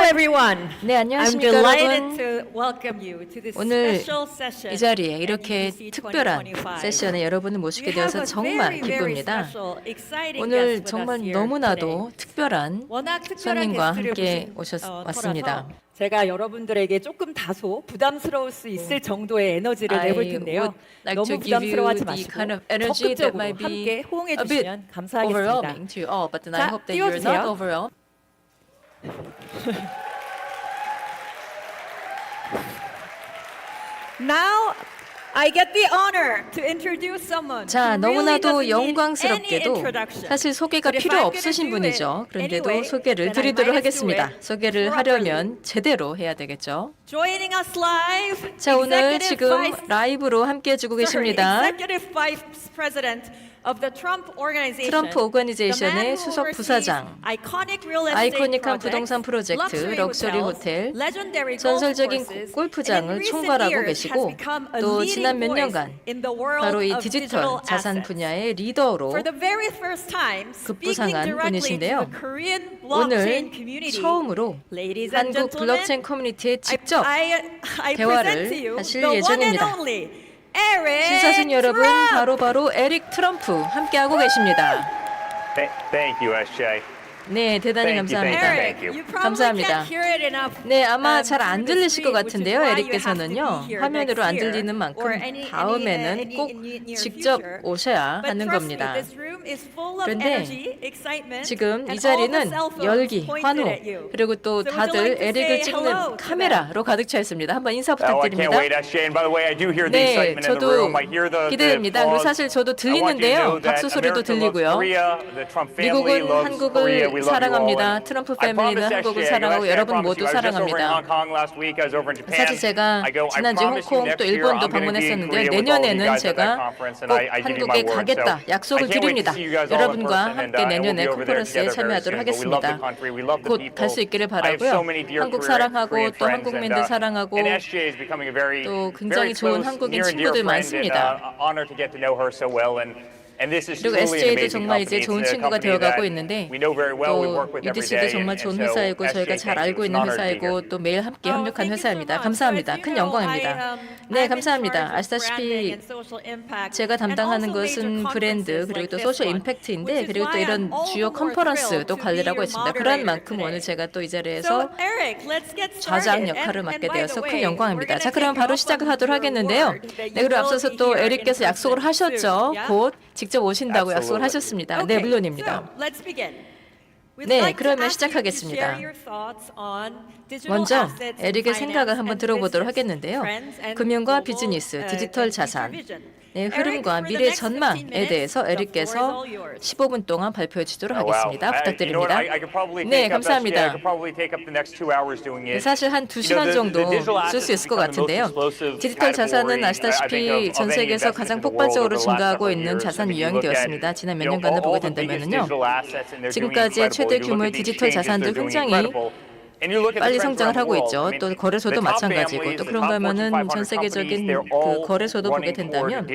Hello everyone. 네, I'm 안녕하십니까 delighted 여러분. to welcome you to this 오늘 special session 이 자리에 at 이렇게 UBC 특별한 2025. 세션에 여러분을 모시게 We have 되어서 a 정말 very, very 기쁩니다. special, exciting guest 오늘 with us 정말 here 너무나도 today. 특별한 워낙 특별한 손님과 게스트를 함께 모신 왔습니다. 터라서 제가 여러분들에게 조금 다소 부담스러울 수 있을 정도의 에너지를 내볼 I 텐데요. would like 너무 to give you 부담스러워하지 the 마시고 kind of energy that 적극적으로 might be 함께 호응해 a bit 주시면 감사하겠습니다. overwhelming to you all, but then I 자, hope that you're 띄워주세요. not overwhelmed. Now I get the honor to introduce someone 자, who really 너무나도 doesn't need any 영광스럽게도 introduction. 사실 소개가 But if 필요 I'm gonna 없으신 do it 분이죠. 그런데도 anyway, 소개를 then I 드리도록 might as do 하겠습니다. it 소개를 properly. 하려면 제대로 해야 되겠죠. Joining us live, 자, 오늘 Executive 지금 Vice- 라이브로 함께 해주고 계십니다. Executive Vice President of the Trump Organization, 트럼프 오거니제이션의 the man who 수석 oversees 부사장, iconic real estate 아이코닉한 projects, 부동산 프로젝트, luxury 럭셔리 hotels, 호텔, legendary golf 전설적인 courses, 골프장을 and in recent 총괄하고 years 계시고 has become a 또 leading 지난 몇 voice 년간 in the world 바로 이 of 디지털 digital 자산 assets. 분야의 리더로 For the very first time, speaking 급부상한 directly to 분이신데요. the Korean blockchain 오늘 community, 처음으로 ladies and 한국 gentlemen, 블록체인 커뮤니티에 직접 I 대화를 present to you 하실 the one and 예정입니다. only Eric 신사순 여러분, Trump. 바로 에릭 트럼프 함께하고 계십니다. Thank you, SJ. 네, 대단히 Thank you, 감사합니다. thank Eric, you. you probably 감사합니다. can't hear it enough. 네, 아마 잘 안 through the 들리실 것 screen, which is 같은데요. why you have to 에릭께서는요. be here 화면으로 next 안 year 들리는 or 만큼 any 다음에는 꼭 near 직접 future. 오셔야 But 하는 trust 겁니다. me, this room is full of 그런데 energy, excitement, 지금 and 이 all the 자리는 cell phones 열기, pointed 환호, at you. 그리고 또 So would you 다들 like to 에릭을 say hello 찍는 to them? 카메라로 가득 차 있습니다. 한번 인사 Oh, I can't 부탁드립니다. wait, SJ. And by the way, I do hear the 네, excitement in the 저도 room. I hear the 기대됩니다. 그리고 applause. 사실 저도 I want you to know 들리는데요. that 박수 소리도 America loves 들리고요. Korea, the Trump family 미국은 loves Korea. We 한국을 love you all. 사랑합니다. And 트럼프 I promise, 패밀리는 한국을 SJ, 사랑하고 I 여러분 promise 모두 you, I was just over in 사랑합니다. Hong Kong last week. I was over in Japan. 사실 제가 I 지난주 promise you 홍콩 next 또 year 일본도 I'm gonna be in 방문했었는데 Korea with all of you 내년에는 guys at that 제가 conference, and 꼭 I give you my 한국에 word. 가겠다 So I 약속을 can't wait to 드립니다. see you guys all in 여러분과 person, 함께 and we'll 내년에 be over there 컨퍼런스에 together very 참여하도록 soon. But we love the 하겠습니다. country, we love the 곧 people. 갈 수 있기를 I have 바라고요. so many dear 한국 Korean 사랑하고 friends, 또 한국 국민들 and 사랑하고 SJ is becoming a very, 또 very 굉장히 좋은 close, 한국인 near and dear 친구들 friend, and 많습니다. honor to get to know her so well. And this is 그리고 truly an SJ도 amazing 정말 이제 company. 좋은 It's a 친구가 company 되어가고 that 있는데 we know very well. We 또 work with every UDC도 day. 정말 And 좋은 so, 회사이고 저희가 SJ, 잘 thank 알고 you. It's 있는 an honor to be here. 회사이고 또 매일 함께 Oh, 협력한 thank you so 회사입니다. much. 감사합니다. So as 큰 you know, 영광입니다. I, 네, I'm in 감사합니다. charge of 아시다시피 branding and social impact, 제가 and 담당하는 also major 것은 브랜드 conferences 그리고 like 또 this 소셜 one, 임팩트인데 which is 그리고 또 why 이런 I'm all 주요 the more thrilled 컨퍼런스도 to be 관리를 하고 your 있습니다. 그런 moderator 만큼 오늘 today. 제가 또 이 So 자리에서 Eric, let's get 좌장 started. 역할을 And 맡게 by the 되어서 큰 way, 영광입니다. we're 자, gonna 그럼 take 바로 you up 시작을 on 하도록 your 하겠는데요. word that 네, you 그리고 will 앞서서 be 또 here in 에릭께서 약속을 person soon, 하셨죠. yeah? 곧 직접 오신다고 약속을 Absolutely. 하셨습니다. 네, Okay, 물론입니다. so let's begin. We'd 네, like to 그러면 ask you to 시작하겠습니다. share your thoughts on digital 먼저 assets and 에릭의 finance 생각을 한번 and 들어보도록 business 하겠는데요. trends and 금융과 global, 비즈니스, 디지털 and 자산, future vision. 네, Eric, 흐름과 for the 미래 next 15 전망에 minutes, 대해서 the floor is 에릭께서 all yours. 15분 동안 발표해 주도록 Oh, wow. 하겠습니다. You know what? 부탁드립니다. I could probably 네, take up, SJ, I 감사합니다. could probably take up the next 2 hours doing 네, it. 사실 한 2시간 정도 쓸 수 있을 것 같은데요. 디지털 자산은 아시다시피 전 세계에서 가장 폭발적으로 증가하고 있는 자산 유형이 되었습니다. 지난 몇 년간을 보게 된다면요. 지금까지의 최대 규모의 디지털 자산도 굉장히 빨리 성장을 하고 있죠. 또 거래소도 마찬가지고 또 그런가 하면은 전 세계적인 그 거래소도 보게 된다면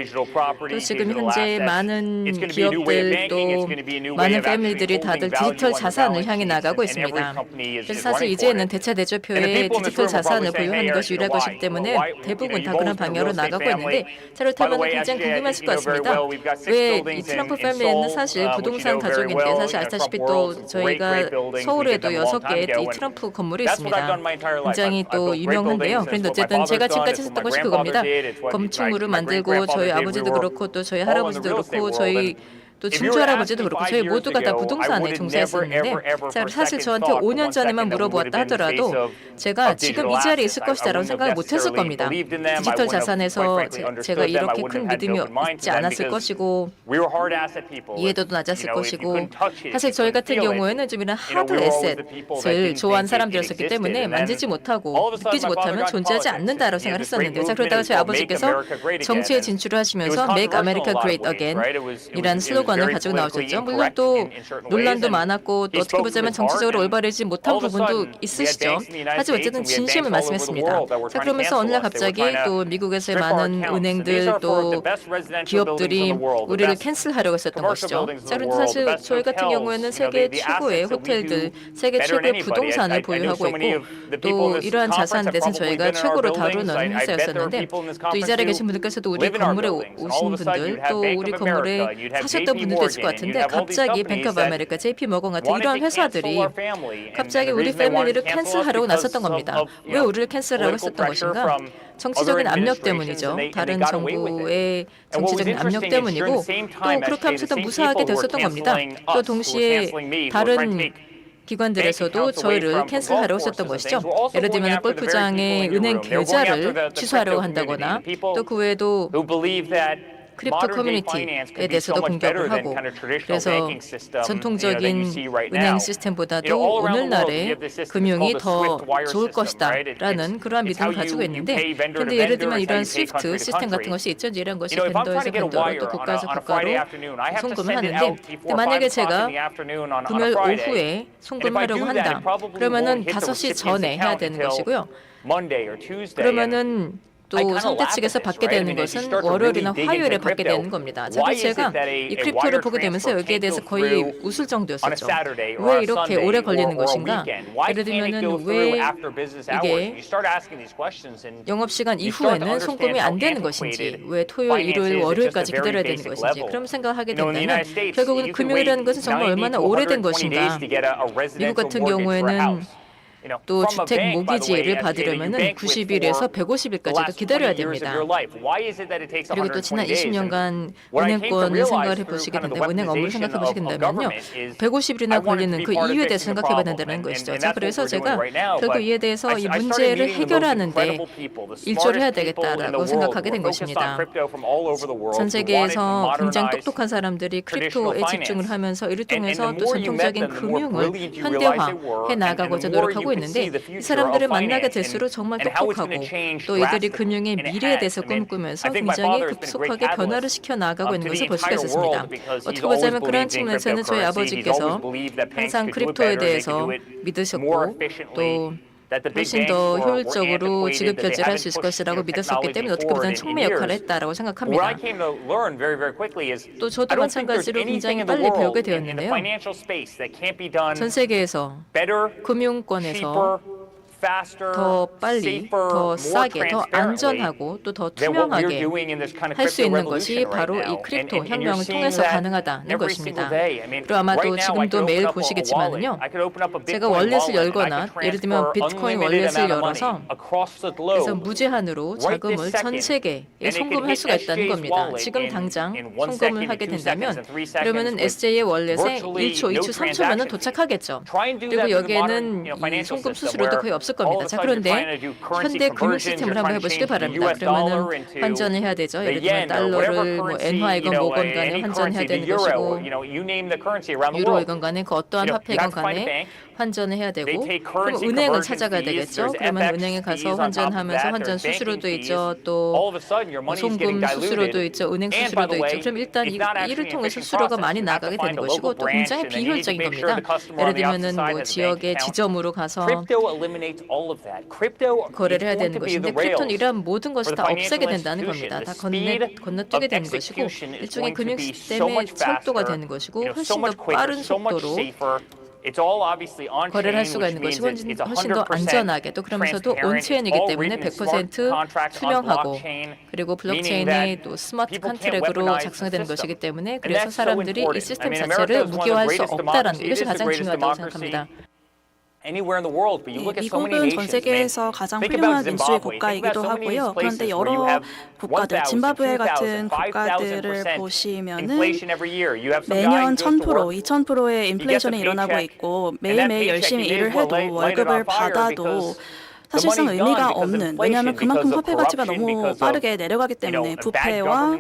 또 지금 현재 많은 기업들 또 많은 패밀리들이 다들 디지털 자산을 향해 나가고 있습니다. 그래서 사실 이제는 대차 대조표에 디지털 자산을 보유하는 것이 유리할 것이기 때문에 대부분 다 그런 방향으로 나가고 있는데 자, 그렇다면 굉장히 궁금하실 것 같습니다. 왜 이 트럼프 패밀리는 사실 부동산 가족인데 사실 아시다시피 또 저희가 서울에도 6개의 이 트럼프 건물이 있습니다. 굉장히 또 유명한데요. 그런데 어쨌든 제가 지금까지 했었던 것이 그겁니다. 건축물을 만들고 저희 아버지도 그렇고 또 저희 할아버지도 그렇고 저희 또 증조 할아버지도 그렇고 저희 모두가 다 부동산에 종사했었는데 자, 사실 저한테 5년 전에만 물어보았다 하더라도 제가 지금 이 자리에 있을 것이다라고 생각을 못했을 겁니다. 디지털 자산에서 제가 이렇게 큰 믿음이 있지 않았을 것이고 이해도도 낮았을 것이고 사실 저희 같은 경우에는 좀 이런 하드 에셋을 좋아하는 사람들이었기 때문에 만지지 못하고 느끼지 못하면 존재하지 않는다라고 생각을 했었는데 자, 그러다가 저희 아버지께서 정치에 진출을 하시면서 Make America Great Again 이라는 슬로건을 박물관을 가지고 나오셨죠. 물론 또 논란도 많았고 또 어떻게 보자면 정치적으로 올바르지 못한 부분도 있으시죠. 하지만 어쨌든 진심을 말씀했습니다. 자, 그러면서 어느 날 갑자기 또 미국에서의 많은 은행들 또 기업들이 우리를 캔슬하려고 했었던 것이죠. 자, 그런데 사실 저희 같은 경우에는 세계 최고의 호텔들, 세계 최고의 부동산을 보유하고 있고 또 이러한 자산에 대해서 저희가 최고로 다루는 회사였었는데 또 이 자리에 계신 분들께서도 우리 건물에 오신 분들 또 우리 건물에 사셨던 분들도 있을 것 같은데 갑자기 뱅크 오브 아메리카, JP 모건 같은 이러한 회사들이 갑자기 우리 패밀리를 캔슬하려고 나섰던 겁니다. 왜 우리를 캔슬하려고 했었던 것인가? 정치적인 압력 때문이죠. 다른 정부의 정치적인 압력 때문이고 또 그렇게 하면서 더 무사하게 됐었던 겁니다. 또 동시에 다른 기관들에서도 저희를 캔슬하려고 했었던 것이죠. 예를 들면 골프장의 은행 계좌를 취소하려고 한다거나 또 그 외에도 크립토 커뮤니티에 대해서도 공격을 하고 그래서 전통적인 은행 시스템보다도 오늘날의 금융이 더 좋을 것이다라는 그러한 믿음을 가지고 있는데 그런데 예를 들면 이런 스위프트 시스템 같은 것이 있죠. 이런 것이 벤더에서 벤더로 또 국가에서 국가로 송금을 하는데 근데 만약에 제가 금요일 오후에 송금을 하려고 한다. 그러면은 5시 전에 해야 되는 것이고요. 그러면은 또 상대 측에서 받게 되는 것은 월요일이나 화요일에 받게 되는 겁니다. 제가 이 크립토를 보게 되면서 여기에 대해서 거의 웃을 정도였었죠. 왜 이렇게 오래 걸리는 것인가? 예를 들면은 왜 이게 영업시간 이후에는 송금이 안 되는 것인지, 왜 토요일, 일요일, 월요일까지 기다려야 되는 것인지 그런 생각을 하게 된다면 결국은 금융이라는 것은 정말 얼마나 오래된 것인가. 미국 같은 경우에는 또 주택 모기지를 받으려면은 90일에서 150일까지도 기다려야 됩니다. 그리고 또 지난 20년간 은행권을 생각을 해보시게 된다면 은행 업무를 생각해 보시게 된다면요, 150일이나 걸리는 그 이유에 대해서 생각해봐야 된다는 것이죠. 자, 그래서 제가 결국 이에 대해서 이 문제를 해결하는데 일조를 해야 되겠다라고 생각하게 된 것입니다. 전 세계에서 굉장히 똑똑한 사람들이 크립토에 집중을 하면서 이를 통해서 또 전통적인 금융을 현대화해 나가고자 노력하고 있는데 이 사람들을 만나게 될수록 정말 똑똑하고 또 이들이 금융의 미래에 대해서 꿈꾸면서 굉장히 급속하게 변화를 시켜 나가고 있는 것을 볼 수가 있었습니다. 어떻게 보자면 그러한 측면에서는 저희 아버지께서 항상 크립토에 대해서 믿으셨고 또 훨씬 더 효율적으로 지급 결제를 할 수 있을 것이라고 믿었었기 때문에 어떻게 보면 촉매 역할을 했다라고 생각합니다. 또 저도 마찬가지로 굉장히 빨리 배우게 되었는데요. 전 세계에서 금융권에서 더 빨리, 더 싸게, 더 안전하고 또 더 투명하게 할 수 있는 것이 바로 이 크립토 혁명을 통해서 가능하다는 것입니다. 그리고 아마도 지금도 매일 보시겠지만요, 제가 월렛을 열거나 예를 들면 비트코인 월렛을 열어서 그래서 무제한으로 자금을 전 세계에 송금할 수가 있다는 겁니다. 지금 당장 송금을 하게 된다면 그러면은 SJ의 월렛에 1초, 2초, 3초면은 도착하겠죠. 그리고 여기에는 이 송금 수수료도 거의 없을 겁니다. 자, 그런데 현대 금융 시스템을 한번 해보시기 바랍니다. 그러면은 환전을 해야 되죠. 예를 들면 달러를 뭐 엔화이건 뭐건 간에 환전해야 되는 것이고 유로이건 간에 그 어떠한 화폐이건 간에 환전을 해야 되고 그럼 은행을 찾아가야 되겠죠. 그러면 은행에 가서 환전하면서 환전 수수료도 있죠. 또 송금 수수료도 있죠. 은행 수수료도 있죠. 그럼 일단 이를 통해서 수수료가 많이 나가게 되는 것이고 또 굉장히 비효율적인 겁니다. 예를 들면은 뭐 지역의 지점으로 가서 거래를 해야 되는 것인데 크립토는 이러한 모든 것을 다 없애게 된다는 겁니다. 다 건너뛰게 되는 것이고 일종의 금융 시스템의 철도가 되는 것이고 훨씬 더 빠른 속도로 거래를 할 수가 있는 것이고 훨씬 더 안전하게 또 그러면서도 온체인이기 때문에 100% 투명하고 그리고 블록체인의 또 스마트 컨트랙으로 작성되는 것이기 때문에 그래서 사람들이 이 시스템 자체를 무기화할 수 없다라는 이것이 가장 중요하다고 생각합니다. 미국은 전 세계에서 가장 훌륭한 민주주의 국가이기도 하고요. 그런데 여러 국가들, 짐바브웨 같은 국가들을 보시면은 매년 1000%, 2000%의 인플레이션이 일어나고 있고 매일매일 열심히 일을 해도 월급을 받아도 사실상 의미가 없는, 왜냐하면 그만큼 화폐 가치가 너무 빠르게 내려가기 때문에 부패와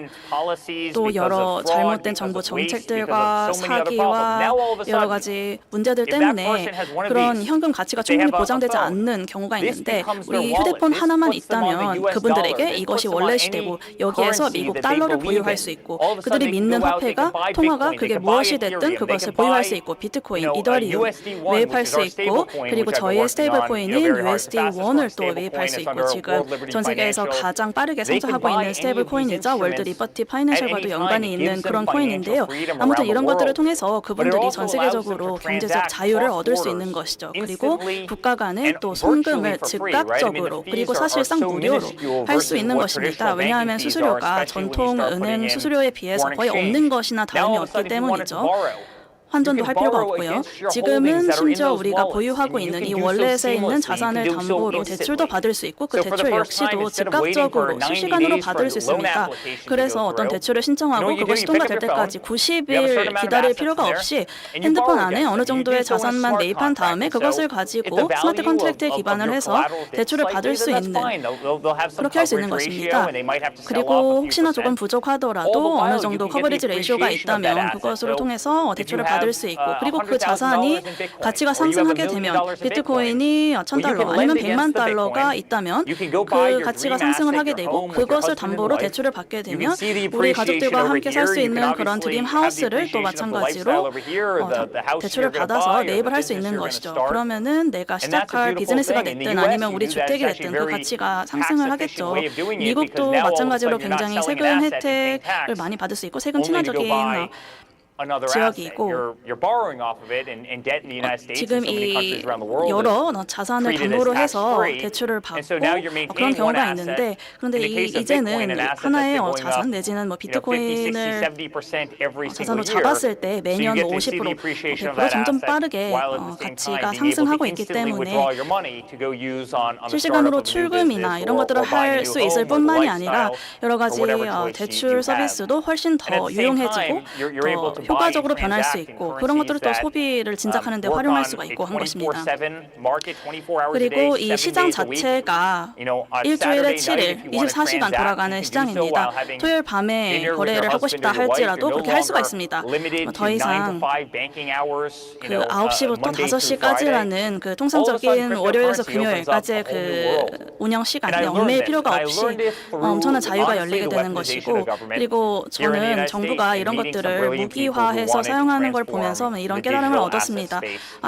또 여러 잘못된 정부 정책들과 사기와 여러 가지 문제들 때문에 그런 현금 가치가 충분히 보장되지 않는 경우가 있는데 우리 휴대폰 하나만 있다면 그분들에게 이것이 월렛이 되고 여기에서 미국 달러를 보유할 수 있고 그들이 믿는 화폐가 통화가 그게 무엇이 됐든 그것을 보유할 수 있고 비트코인, 이더리움 매입할 수 있고 그리고 저희의 스테이블 코인인 USD1을 또 매입할 수 있고 지금 전 세계에서 가장 빠르게 성장하고 있는 스테이블 코인이자 월드 리버티 파이낸셜과도 연관이 있는 그런 코인인데요. 아무튼 이런 것들을 통해서 그분들이 전 세계적으로 경제적 자유를 얻을 수 있는 것이죠. 그리고 국가 간의 또 송금을 즉각적으로 그리고 사실상 무료로 할 수 있는 것입니다. 왜냐하면 수수료가 전통 은행 수수료에 비해서 거의 없는 것이나 다름이 없기 때문이죠. 환전도 할 필요가 없고요. 지금은 심지어 우리가 보유하고 있는 이 월렛에 있는 자산을 담보로 대출도 받을 수 있고 그 대출 역시도 즉각적으로 실시간으로 받을 수 있습니다. 그래서 어떤 대출을 신청하고 그것이 통과될 때까지 90일 기다릴 필요가 없이 핸드폰 안에 어느 정도의 자산만 매입한 다음에 그것을 가지고 스마트 컨트랙트에 기반을 해서 대출을 받을 수 있는 그렇게 할 수 있는 것입니다. 그리고 혹시나 조금 부족하더라도 어느 정도 커버리지 레이쇼가 있다면 그것을 통해서 대출을 받을 수 있고 그리고 그 자산이 가치가 상승하게 되면 비트코인이 $1,000 아니면 $1,000,000가 있다면 그 가치가 상승을 하게 되고 그것을 담보로 대출을 받게 되면 우리 가족들과 함께 살 수 있는 그런 드림 하우스를 또 마찬가지로 대출을 받아서 매입을 할 수 있는 것이죠. 그러면은 내가 시작할 비즈니스가 됐든 아니면 우리 주택이 됐든 그 가치가 상승을 하겠죠. 미국도 마찬가지로 굉장히 세금 혜택을 많이 받을 수 있고 세금 친화적인 지역이고 지금 이 여러 자산을 담보로 해서 대출을 받고 그런 경우가 있는데 그런데 이제는 하나의 자산 내지는 뭐 비트코인을 자산으로 잡았을 때 매년 50%, 100% 점점 빠르게 가치가 상승하고 있기 때문에 실시간으로 출금이나 이런 것들을 할 수 있을 뿐만이 아니라 여러 가지 대출 서비스도 훨씬 더 유용해지고 더 효과적으로 변할 수 있고 그런 것들을 또 소비를 진작하는 데 활용할 수가 있고 한 것입니다. 그리고 이 시장 자체가 일주일에 7일, 24시간 돌아가는 시장입니다. 토요일 밤에 거래를 하고 싶다 할지라도 그렇게 할 수가 있습니다. 더 이상 그 9시부터 5시까지라는 그 통상적인 월요일에서 금요일까지의 그 운영 시간에 얽매일 필요가 없이 엄청난 자유가 열리게 되는 것이고 그리고 저는 정부가 이런 것들을 무기화해서 사용하는 걸 보면서 이런 깨달음을 얻었습니다.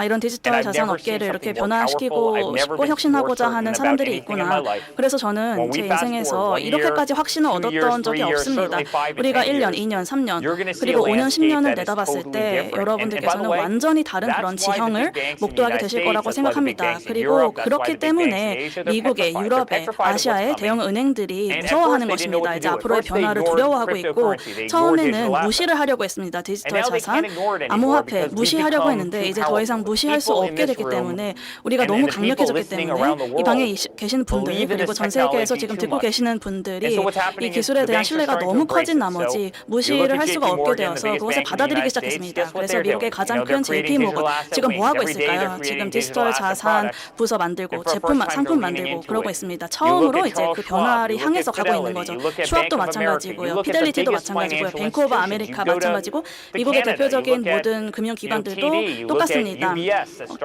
이런 디지털 자산 업계를 이렇게 변화시키고 싶고 혁신하고자 하는 사람들이 있구나. 그래서 저는 제 인생에서 이렇게까지 확신을 얻었던 적이 없습니다. 우리가 1년, 2년, 3년 그리고 5년, 10년을 내다봤을 때 여러분들께서는 완전히 다른 그런 지형을 목도하게 되실 거라고 생각합니다. 그리고 그렇기 때문에 미국의, 유럽의, 아시아의 대형 은행들이 무서워하는 것입니다. 이제 앞으로의 변화를 두려워하고 있고 처음에는 무시를 하려고 했습니다. 디지털 자산, 암호화폐 무시하려고 했는데 이제 더 이상 무시할 수 없게 됐기 때문에 우리가 너무 강력해졌기 때문에 이 방에 계시는 분들 그리고 전 세계에서 지금 듣고 계시는 분들이 이 기술에 대한 신뢰가 너무 커진 나머지 무시를 할 수가 없게 되어서 그것을 받아들이기 시작했습니다. 그래서 미국의 가장 큰 JP 모건 지금 뭐 하고 있을까요? 지금 디지털 자산 부서 만들고 제품 상품 만들고 그러고 있습니다. 처음으로 이제 그 변화를 향해서 가고 있는 거죠. 슈왑도 마찬가지고요. 피델리티도 마찬가지고요. 뱅크 오브 아메리카 마찬가지고 미국의 대표적인 모든 금융기관들도 똑같습니다.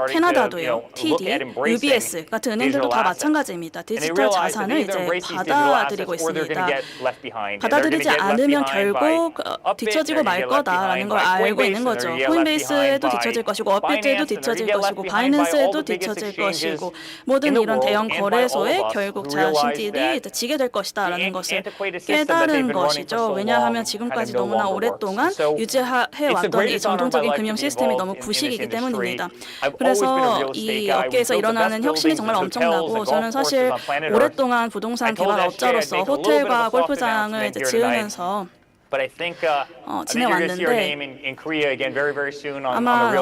캐나다도요. TD, UBS 같은 은행들도 다 마찬가지입니다. 디지털 자산을 이제 받아들이고 있습니다. 받아들이지 않으면 결국 뒤처지고 말 거다라는 걸 알고 있는 거죠. 코인베이스에도 뒤처질 것이고 업비트에도 뒤처질 것이고 바이낸스에도 뒤처질 것이고 모든 이런 대형 거래소에 결국 자신들이 지게 될 것이다라는 것을 깨달은 것이죠. 왜냐하면 지금까지 너무나 오랫동안 유지해왔던 이 전통적인 금융 시스템이 너무 구식이기 때문입니다. 그래서 이 업계에서 일어나는 혁신이 정말 엄청나고 저는 사실 오랫동안 부동산 개발업자로서 호텔과 골프장을 이제 지으면서 지내왔는데 아마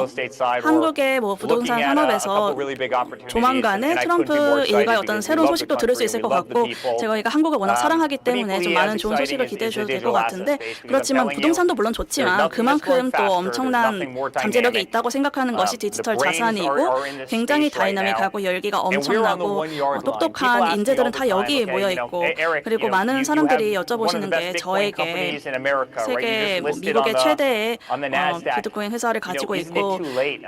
한국의 뭐 부동산 산업에서 조만간에 트럼프 일가의 어떤 새로운 소식도 들을 수 있을 것 같고 저희가 한국을 워낙 사랑하기 때문에 좀 많은 좋은 소식을 기대해 주셔도 될 것 같은데 그렇지만 부동산도 물론 좋지만 그만큼 또 엄청난 잠재력이 있다고 생각하는 것이 디지털 자산이고 굉장히 다이나믹하고 열기가 엄청나고 똑똑한 인재들은 다 여기 모여 있고 그리고 많은 사람들이 여쭤보시는 게 저에게 세계 미국의 최대의 비트코인 회사를 가지고 있고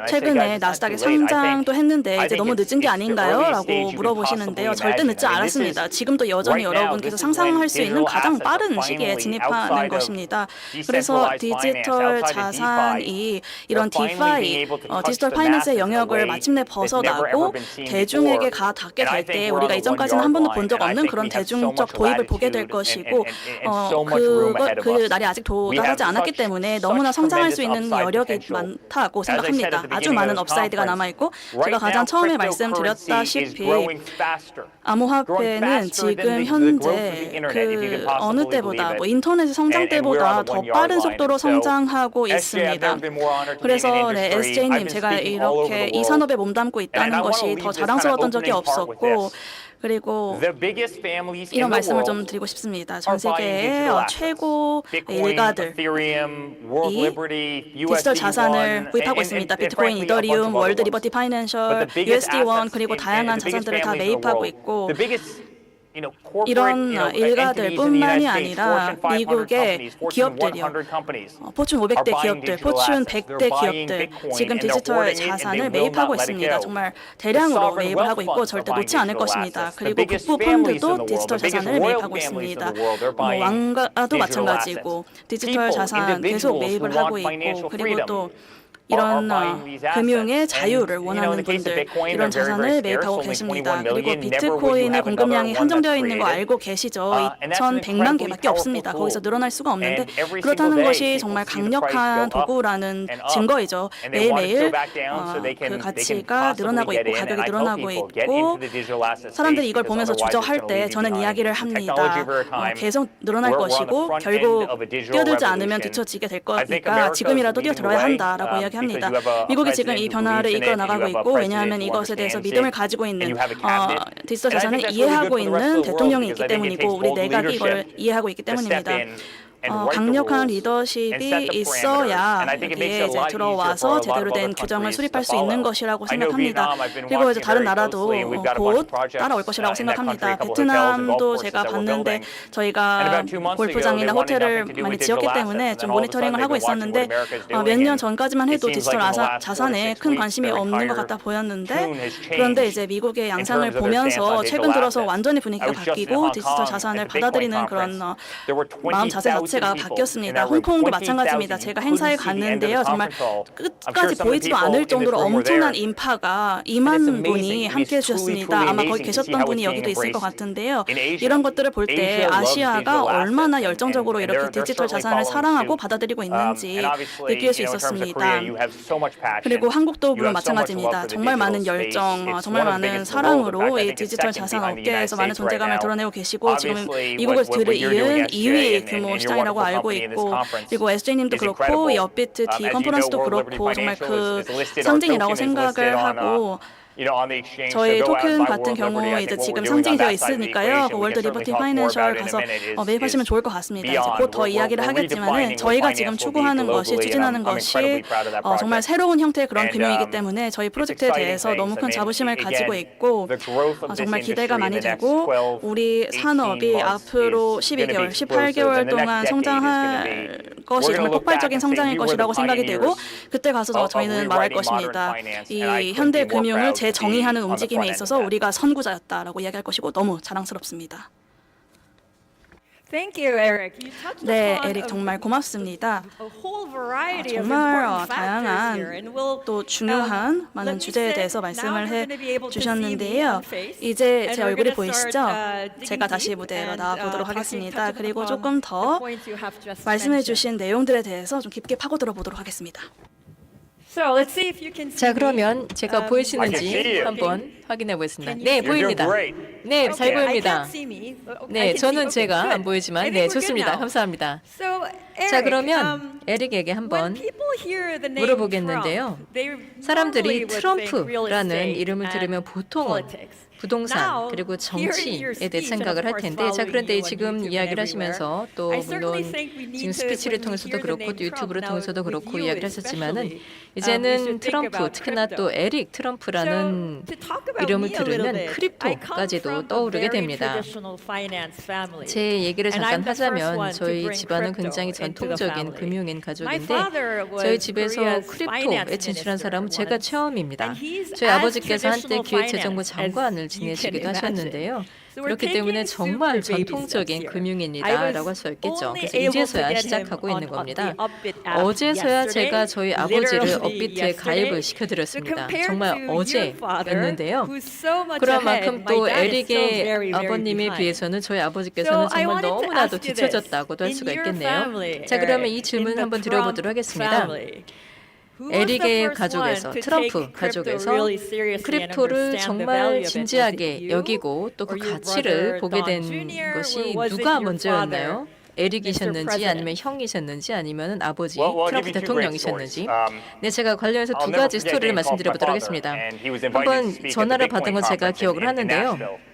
최근에 나스닥에 상장도 했는데 이제 너무 늦은 게 아닌가요? 라고 물어보시는데요. 절대 늦지 않았습니다. 지금도 여전히 여러분께서 상상할 수 있는 가장 빠른 시기에 진입하는 것입니다. 그래서 디지털 자산이 이런 디파이, 디지털 파이낸스의 영역을 마침내 벗어나고 대중에게 닿게 될 때 우리가 이전까지는 한 번도 본 적 없는 그런 대중적 도입을 보게 될 것이고 그 날이 아직 도달하지 않았기 때문에 너무나 성장할 수 있는 여력이 많다고 생각합니다. 아주 많은 업사이드가 남아있고 제가 가장 처음에 말씀드렸다시피 암호화폐는 지금 현재 그 어느 때보다 뭐 인터넷의 성장 때보다 더 빠른 속도로 성장하고 있습니다. 그래서 네, SJ님 제가 이렇게 이 산업에 몸담고 있다는 것이 더 자랑스러웠던 적이 없었고 그리고 이런 말씀을 좀 드리고 싶습니다. 전 세계의 최고 일가들이 디지털 자산을 구입하고 있습니다. 비트코인, 이더리움, 월드 리버티 파이낸셜, USD1 그리고 다양한 자산들을 다 매입하고 있고 이런 일가들뿐만이 아니라 미국의 기업들이요. 포춘 500대 기업들, 포춘 100대 기업들 지금 디지털 자산을 매입하고 있습니다. 정말 대량으로 매입을 하고 있고 절대 놓지 않을 것입니다. 그리고 국부 펀드도 디지털 자산을 매입하고 있습니다. 왕가도 마찬가지고 디지털 자산 계속 매입을 하고 있고 그리고 또 이런 금융의 자유를 원하는 분들 이런 자산을 매입하고 계십니다. 그리고 비트코인의 공급량이 한정되어 있는 거 알고 계시죠? 2,100만 개밖에 없습니다. 거기서 늘어날 수가 없는데 그렇다는 것이 정말 강력한 도구라는 증거이죠. 매일매일 그 가치가 늘어나고 있고 가격이 늘어나고 있고 사람들이 이걸 보면서 주저할 때 저는 이야기를 합니다. 계속 늘어날 것이고 결국 뛰어들지 않으면 뒤처지게 될 거니까 지금이라도 뛰어들어야 한다라고 이야기합니다. 미국이 지금 이 변화를 이끌어 나가고 있고 왜냐하면 이것에 대해서 믿음을 가지고 있는 디지털 자산을 이해하고 있는 대통령이 있기 때문이고 우리 내각이 이걸 이해하고 있기 때문입니다. 강력한 리더십이 있어야 여기에 이제 들어와서 제대로 된 규정을 수립할 수 있는 것이라고 생각합니다. 그리고 이제 다른 나라도 곧 따라올 것이라고 생각합니다. 베트남도 제가 봤는데 저희가 골프장이나 호텔을 많이 지었기 때문에 좀 모니터링을 하고 있었는데 몇 년 전까지만 해도 디지털 자산에 큰 관심이 없는 것 같아 보였는데 그런데 이제 미국의 양상을 보면서 최근 들어서 완전히 분위기가 바뀌고 디지털 자산을 받아들이는 그런 마음 자세 자체가 바뀌었습니다. 홍콩도 마찬가지입니다. 제가 행사에 갔는데요. 정말 끝까지 보이지도 않을 정도로 엄청난 인파가 2만 분이 함께해 주셨습니다. 아마 거기 계셨던 분이 여기도 있을 것 같은데요. 이런 것들을 볼 때 아시아가 얼마나 열정적으로 이렇게 디지털 자산을 사랑하고 받아들이고 있는지 느낄 수 있었습니다. 그리고 한국도 물론 마찬가지입니다. 정말 많은 열정, 정말 많은 사랑으로 이 디지털 자산 업계에서 많은 존재감을 드러내고 계시고 지금 미국을 들이은 2위 규모 시장이라고 알고 있고 그리고 SJ님도 그렇고 이 업비트 D 컨퍼런스도 그렇고 정말 그 상징이라고 생각을 하고 저희 토큰 같은 경우 이제 지금 상징이 되어 있으니까요. 월드 리버티 파이낸셜 가서 매입하시면 좋을 것 같습니다. 이제 곧 더 이야기를 하겠지만은 저희가 지금 추구하는 것이 추진하는 것이 정말 새로운 형태의 그런 금융이기 때문에 저희 프로젝트에 대해서 너무 큰 자부심을 가지고 있고 정말 기대가 많이 되고 우리 산업이 앞으로 12개월, 18개월 동안 성장할 것이 정말 폭발적인 성장일 것이라고 생각이 되고 그때 가서 저희는 말할 것입니다. 이 현대 금융을 재정의하는 움직임에 있어서 우리가 선구자였다라고 이야기할 것이고 너무 자랑스럽습니다. Thank you, Eric. You touched 네, upon 에릭 정말 고맙습니다. a whole variety of 정말 important factors here, and we'll 또 중요한 많은 주제에 대해서 말씀을 해주셨는데요. 이제 and 제 we're 얼굴이 gonna 보이시죠? start, digging 제가 다시 deep 무대로 and, 나와 보도록 하겠습니다. touch 그리고 upon 조금 더 the points you have just 말씀해 mentioned. 주신 내용들에 대해서 좀 깊게 파고들어 보도록 하겠습니다. So let's see if you can see 자, me. 그러면 제가 I can see 보이시는지 you. 한번 확인해 보겠습니다. Can 네, you- You're doing 보입니다. great. 네, 잘 Okay, I 보입니다. can't see me. I 네, can see. 저는 Okay, 제가 good. 안 보이지만 I 네, think we're good 좋습니다. now. 감사합니다. So, 자, Eric, 그러면 에릭에게 when 한번 people hear the name 물어보겠는데요. Trump, they normally 사람들이 would think real 트럼프라는 estate 이름을 and 들으면 보통은 politics. 부동산 Now, 그리고 hearing your 정치에 대해 speech, 생각을 and 할 of 텐데 course 자 그런데 following you on 지금 YouTube 이야기를 and 하시면서 everywhere, 또 I certainly 물론 think we need 지금 to, 스피치를 when we 통해서도 hear the 그렇고 name 또 유튜브를 Trump, 통해서도 now 그렇고 with you 이야기를 하셨지만은 especially, we should 이제는 think 트럼프 about 특히나 crypto. 또 에릭 So, 트럼프라는 to talk about 이름을 me a little 들으면 bit, I come 크립토까지도 from a 떠오르게 very 됩니다. traditional finance family. 제 얘기를 And 잠깐 I'm the first 하자면 one to 저희 bring 집안은 crypto 굉장히 into the 전통적인 family. 금융인 My 가족인데 father was 저희 집에서 Korea's 크립토에 finance 진출한 minister 사람은 제가 once. 처음입니다. And he's 저희 as 아버지께서 한때 traditional 기획재정부 finance as 장관을 you can 지내시기도 imagine. 하셨는데요. So we're 그렇기 때문에 taking 정말 super baby steps 전통적인 here. I 금융인이다라고 할 was 수 있겠죠. only 그래서 able to 이제서야 get him 시작하고 on 있는 겁니다. the Upbit app 어제서야 yesterday, 제가 저희 아버지를 literally 업비트에 yesterday. 가입을 So 시켜드렸습니다. compared 정말 to your father, 어제였는데요. who's so much 그런 ahead, 만큼 my 또 dad is still 에릭의 very, very 아버님에 behind. 비해서는 저희 아버지께서는 So I 정말 wanted to 너무나도 ask you this. 뒤처졌다고도 할 In 수가 your 있겠네요. family, 자, 그러면 이 Eric, 질문 in the 한번 Trump 드려보도록 하겠습니다. family, who was the 에릭의 first 가족에서 one to 트럼프 take crypto 가족에서 really seriously and 크립토를 understand the value 정말 of it? Was it 진지하게 you 여기고 또 그 or your 가치를 brother 보게 Don 된 Jr. 것이 or was it 누가 your 먼저였나요? father, 에릭이셨는지 Mr. 아니면 형이셨는지 아니면 아버지 Well, I'll 트럼프 give you two great 대통령이셨는지 stories. 네, 제가 관련해서 I'll 두 never 가지 forget 스토리를 getting called my 말씀드려보도록 father, 하겠습니다. and he was invited to 한번 speak at the 전화를 Bitcoin 받은 걸 제가 conference 기억을 in 하는데요. Nashville.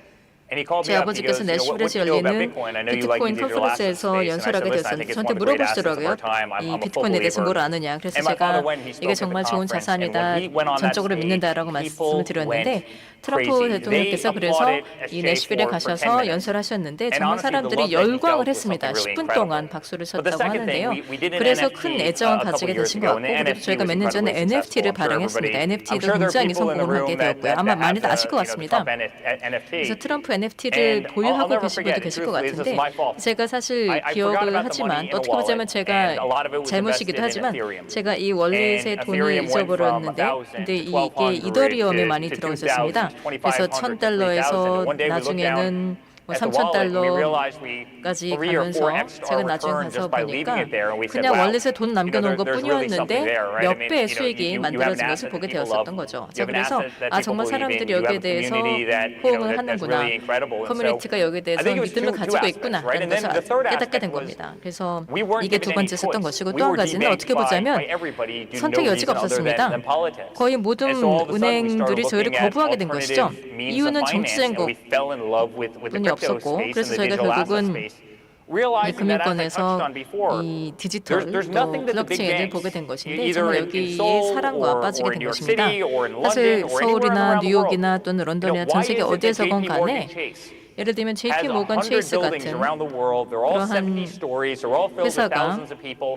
And he called 제 me up and he 아버지께서 goes, you know, what 내슈빌에서 do you know about 열리는 Bitcoin? I know you like 비트코인 the digital asset 컨퍼런스에서 space. And I 연설하게 said, listen, I 되었습니다. think it's 저한테 one of the great assets of 물어보시더라고요. our time. 이 I'm a full 비트코인에 대해서 뭘 believer. 아느냐. 그래서 And my 제가 father, when he 이게 spoke at 정말 the 좋은 conference, and 자산이다. when he went on that 전적으로 stage, 믿는다라고 말씀을 people 드렸는데 went 트럼프 crazy. 대통령께서 They 그래서 applauded 이 SJ 내슈빌에 for 10 가셔서 minutes. 연설하셨는데 And 정말 honestly, the 사람들이 love that he 열광을 felt was 했습니다. something really 10분 incredible. 동안 박수를 But the 쳤다고 second thing, 하는데요. we did an 그래서 NFT 큰 a 애정을 couple 가지게 years 되신 ago, 것 and 같고 the 그래서 NFT 저희가 was 몇 년 전에 incredibly NFT를 successful. I'm sure 발행했습니다. everybody- I'm NFT도 sure there are 굉장히 people in the 성공을 room 하게 that 되었고요. 아마 have 많이들 the, 아실 것 you know, the 같습니다. Trump NFT. 그래서 트럼프 NFT를 And I'll 보유하고 never 계신 분도 forget, 계실 것 truthfully, this is 같은데 my fault. 제가 사실 I forgot 기억을 about the 하지만 money in 또 a 어떻게 보자면 wallet, 제가 and a lot of it was 잘못이기도 invested in 하지만 Ethereum. 제가 이 월렛에 And 돈을 Ethereum went from 잊어버렸는데 1,000 근데 to 이게 1,200 이더리움에 to 많이 들어 있었습니다. 2,000, 그래서 2,500 $1,000에서 One day we looked down 나중에는 뭐 at the wallet and we realized $3,000까지 we 3 or 4 가면서 X'd 제가 our 나중에 return 가서 just by leaving 보니까 it there, and we said, 그냥 wow, 월렛에 돈 남겨놓은 것 there's really something 뿐이었는데 there, right? I 몇 mean, 배의 you 수익이 have an 만들어진 asset 것을 that 보게 people 되었었던 love. 거죠. You 자, have an 그래서 asset that 아 people 정말 believe in. 사람들이 You have 여기에 a 대해서 community that, 호응을 that's 하는구나. really incredible. And so 커뮤니티가 여기에 I 대해서 think it was 믿음을 two 가지고 aspects, 있구나 right? 라는 And then 것을 the third 깨닫게 된 aspect was 겁니다. 그래서 we weren't 이게 두 given any 번째였던 choice. 것이고 We 또 한 were 가지는 debanked 어떻게 보자면 by everybody due to 선택 no 여지가 reason other 없었습니다. than politics. 거의 모든 And so all of a sudden we 은행들이 started 저희를 looking at 거부하게 된 것이죠. alternative means of 이유는 finance, 정치적인 and we fell in love with the 부분이 crypto 없었고 space 그래서 and the 저희가 digital asset 결국은 space. 이 Realizing that, as I touched 금융권에서 on before, 이 디지털 there's 또 nothing that the big 블록체인을 banks, 보게 된 것인데 either 정말 in 여기에 Seoul 사랑과 or 빠지게 in 된 New York 것입니다. City or in London 사실 or anywhere 서울이나 around the world, 뉴욕이나 또는 런던이나 전 why 세계 is it that 어디에서건 JP Morgan 간에 Chase 예를 들면 has JP 모건 100 체이스 buildings 같은 around the world. They're all 그러한 70 stories. They're all filled with 회사가 thousands of people.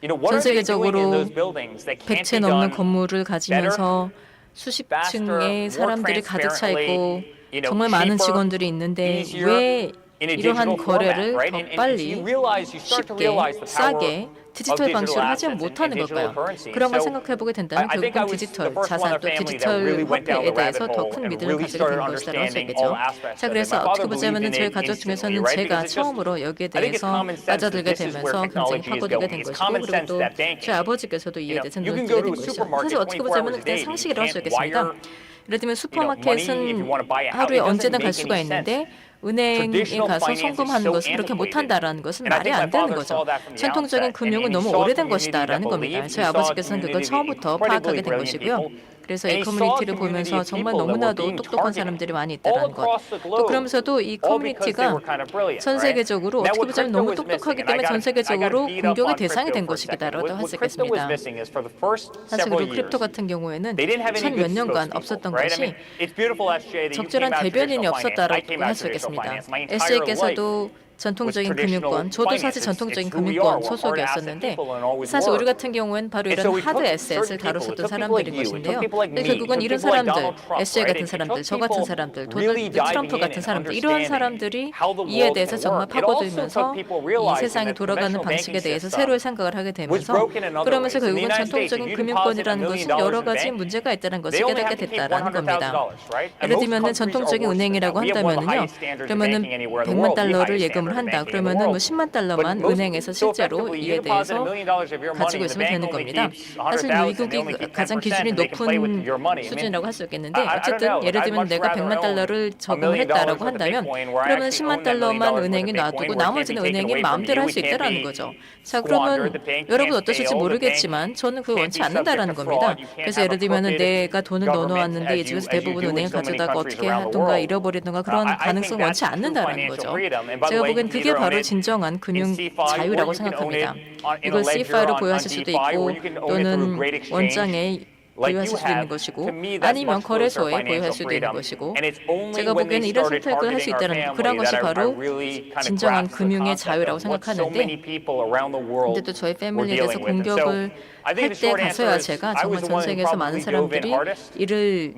You know, what 전 are they doing in 세계적으로 those buildings that can't 100채 be 넘는 done 건물을 가지면서 수십 층의 사람들이 가득 차 있고 정말 많은 직원들이 있는데 왜 이러한 거래를 더 빨리 쉽게 싸게 디지털 방식으로 하지 못하는 걸까요? 그런 걸 생각해보게 된다면 결국은 디지털 자산 또 디지털 화폐에 대해서 더 큰 믿음을 가지게 된 것이라고 할 수 있겠죠. 자, 그래서 어떻게 보자면 저희 가족 중에서는 제가 처음으로 여기에 대해서 빠져들게 되면서 굉장히 파고들게 된 것이고 그리고 또 저희 아버지께서도 이에 대해서 눈을 뜨게 된 것이죠. 사실 어떻게 보자면 그냥 상식이라고 할 수 있겠습니다. 예를 들면 슈퍼마켓은 하루에 언제나 갈 수가 있는데 은행에 가서 송금하는 것을 그렇게 못한다라는 것은 말이 안 되는 거죠. 전통적인 금융은 너무 오래된 것이다라는 겁니다. 저희 아버지께서는 그걸 처음부터 파악하게 된 것이고요. 그래서 이 커뮤니티를 보면서 정말 너무나도 똑똑한 사람들이 많이 있다는 것. 또 그러면서도 이 커뮤니티가 전 세계적으로 어떻게 보자면 너무 똑똑하기 때문에 전 세계적으로 공격의 대상이 된 것이다라고 할 수 있겠습니다. 사실 그리고 크립토 같은 경우에는 천 몇 년간 없었던 것이 적절한 대변인이 없었다라고 할 수 있겠습니다. SJ께서도 전통적인 금융권, 저도 사실 전통적인 금융권 소속이었었는데 사실 우리 같은 경우는 바로 이런 하드 에셋을 다뤘었던 사람들인 것인데요. 근데 결국은 이런 사람들, SJ 같은 사람들, 저 같은 사람들, 도널드 트럼프 같은 사람들, 이러한 사람들이 이에 대해서 정말 파고들면서 이 세상이 돌아가는 방식에 대해서 새로운 생각을 하게 되면서 그러면서 결국은 전통적인 금융권이라는 것은 여러 가지 문제가 있다는 것을 깨닫게 됐다라는 겁니다. 예를 들면 전통적인 은행이라고 한다면요, 그러면은 $100만 예금을 부담을 한다. 그러면은 뭐 10만 달러만 은행에서 실제로 이에 대해서 가지고 있으면 되는 겁니다. 사실 미국이 가장 기준이 높은 수준이라고 할 수 있겠는데 어쨌든 예를 들면 내가 100만 달러를 저금을 했다라고 한다면 그러면 10만 달러만 은행에 놔두고 나머지는 은행이 마음대로 할 수 있다라는 거죠. 자, 그러면 여러분 어떠실지 모르겠지만 저는 그걸 원치 않는다라는 겁니다. 그래서 예를 들면 내가 돈을 넣어놓았는데 이 중에서 대부분 은행에 가져다가 어떻게 하든가 잃어버리든가 그런 가능성 원치 않는다라는 거죠. 제가 보기엔 그게 바로 진정한 금융 자유라고 생각합니다. 이걸 C5로 보유하실 수도 있고 또는 원장에 보유하실 수도 있는 것이고 아니면 거래소에 보유할 수도 있는 것이고 제가 보기에는 이런 선택을 할 수 있다는 그런 것이 바로 진정한 금융의 자유라고 생각하는데 근데 또 저희 패밀리에 대해서 공격을 할 때 가서야 제가 정말 전 세계에서 많은 사람들이 이를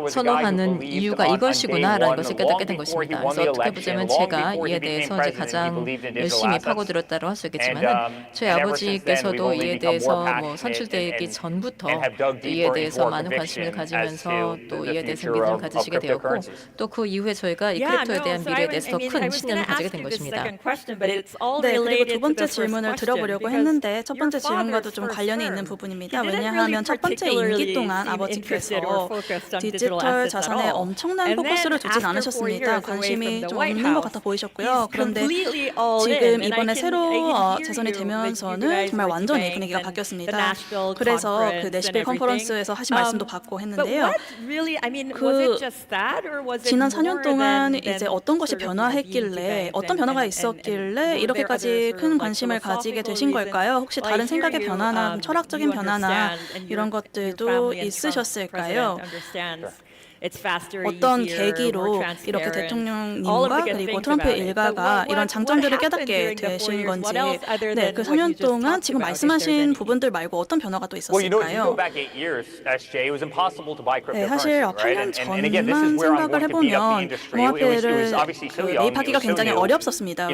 선호하는 이유가 이것이구나라는 것을 깨닫게 된 것입니다. 그래서 어떻게 보자면 제가 이에 대해서 이제 가장 열심히 파고들었다고 할 수 있겠지만은 저희 아버지께서도 이에 대해서 뭐 선출되기 전부터 이에 대해서 많은 관심을 가지면서 또 이에 대해서 믿음을 가지시게 되었고 또 그 이후에 저희가 이 크립토에 대한 미래에 대해서 더 큰 신념을 가지게 된 것입니다. 네, 그리고 두 번째 질문을 드려보려고 했는데 첫 번째 질문과도 좀 관련이 있는 부분입니다. 왜냐하면 첫 번째 임기 동안 아버지께서 디지털 자산에 엄청난 포커스를 두진 않으셨습니다. 관심이 좀 없는 것 같아 보이셨고요. 그런데 지금 이번에 새로 재선이 되면서는 정말 완전히 분위기가 바뀌었습니다. 그래서 그 내시빌 컨퍼런스에서 하신 말씀도 받고 했는데요. 지난 4년 동안 이제 어떤 것이 변화했길래 어떤 변화가 있었길래 이렇게까지 큰 관심을 가지게 되신 걸까요? 혹시 다른 생각의 변화나 철학적인 변화나 이런 것들도 있으셨을까요? 어떤 계기로 이렇게 대통령님과 그리고 트럼프 일가가 이런 장점들을 깨닫게 되신 건지 네, 그 4년 동안 지금 말씀하신 부분들 말고 어떤 변화가 또 있었을까요? 네, 사실 8년 전만 생각을 해보면 모아페를 매입하기가 굉장히 어렵었습니다.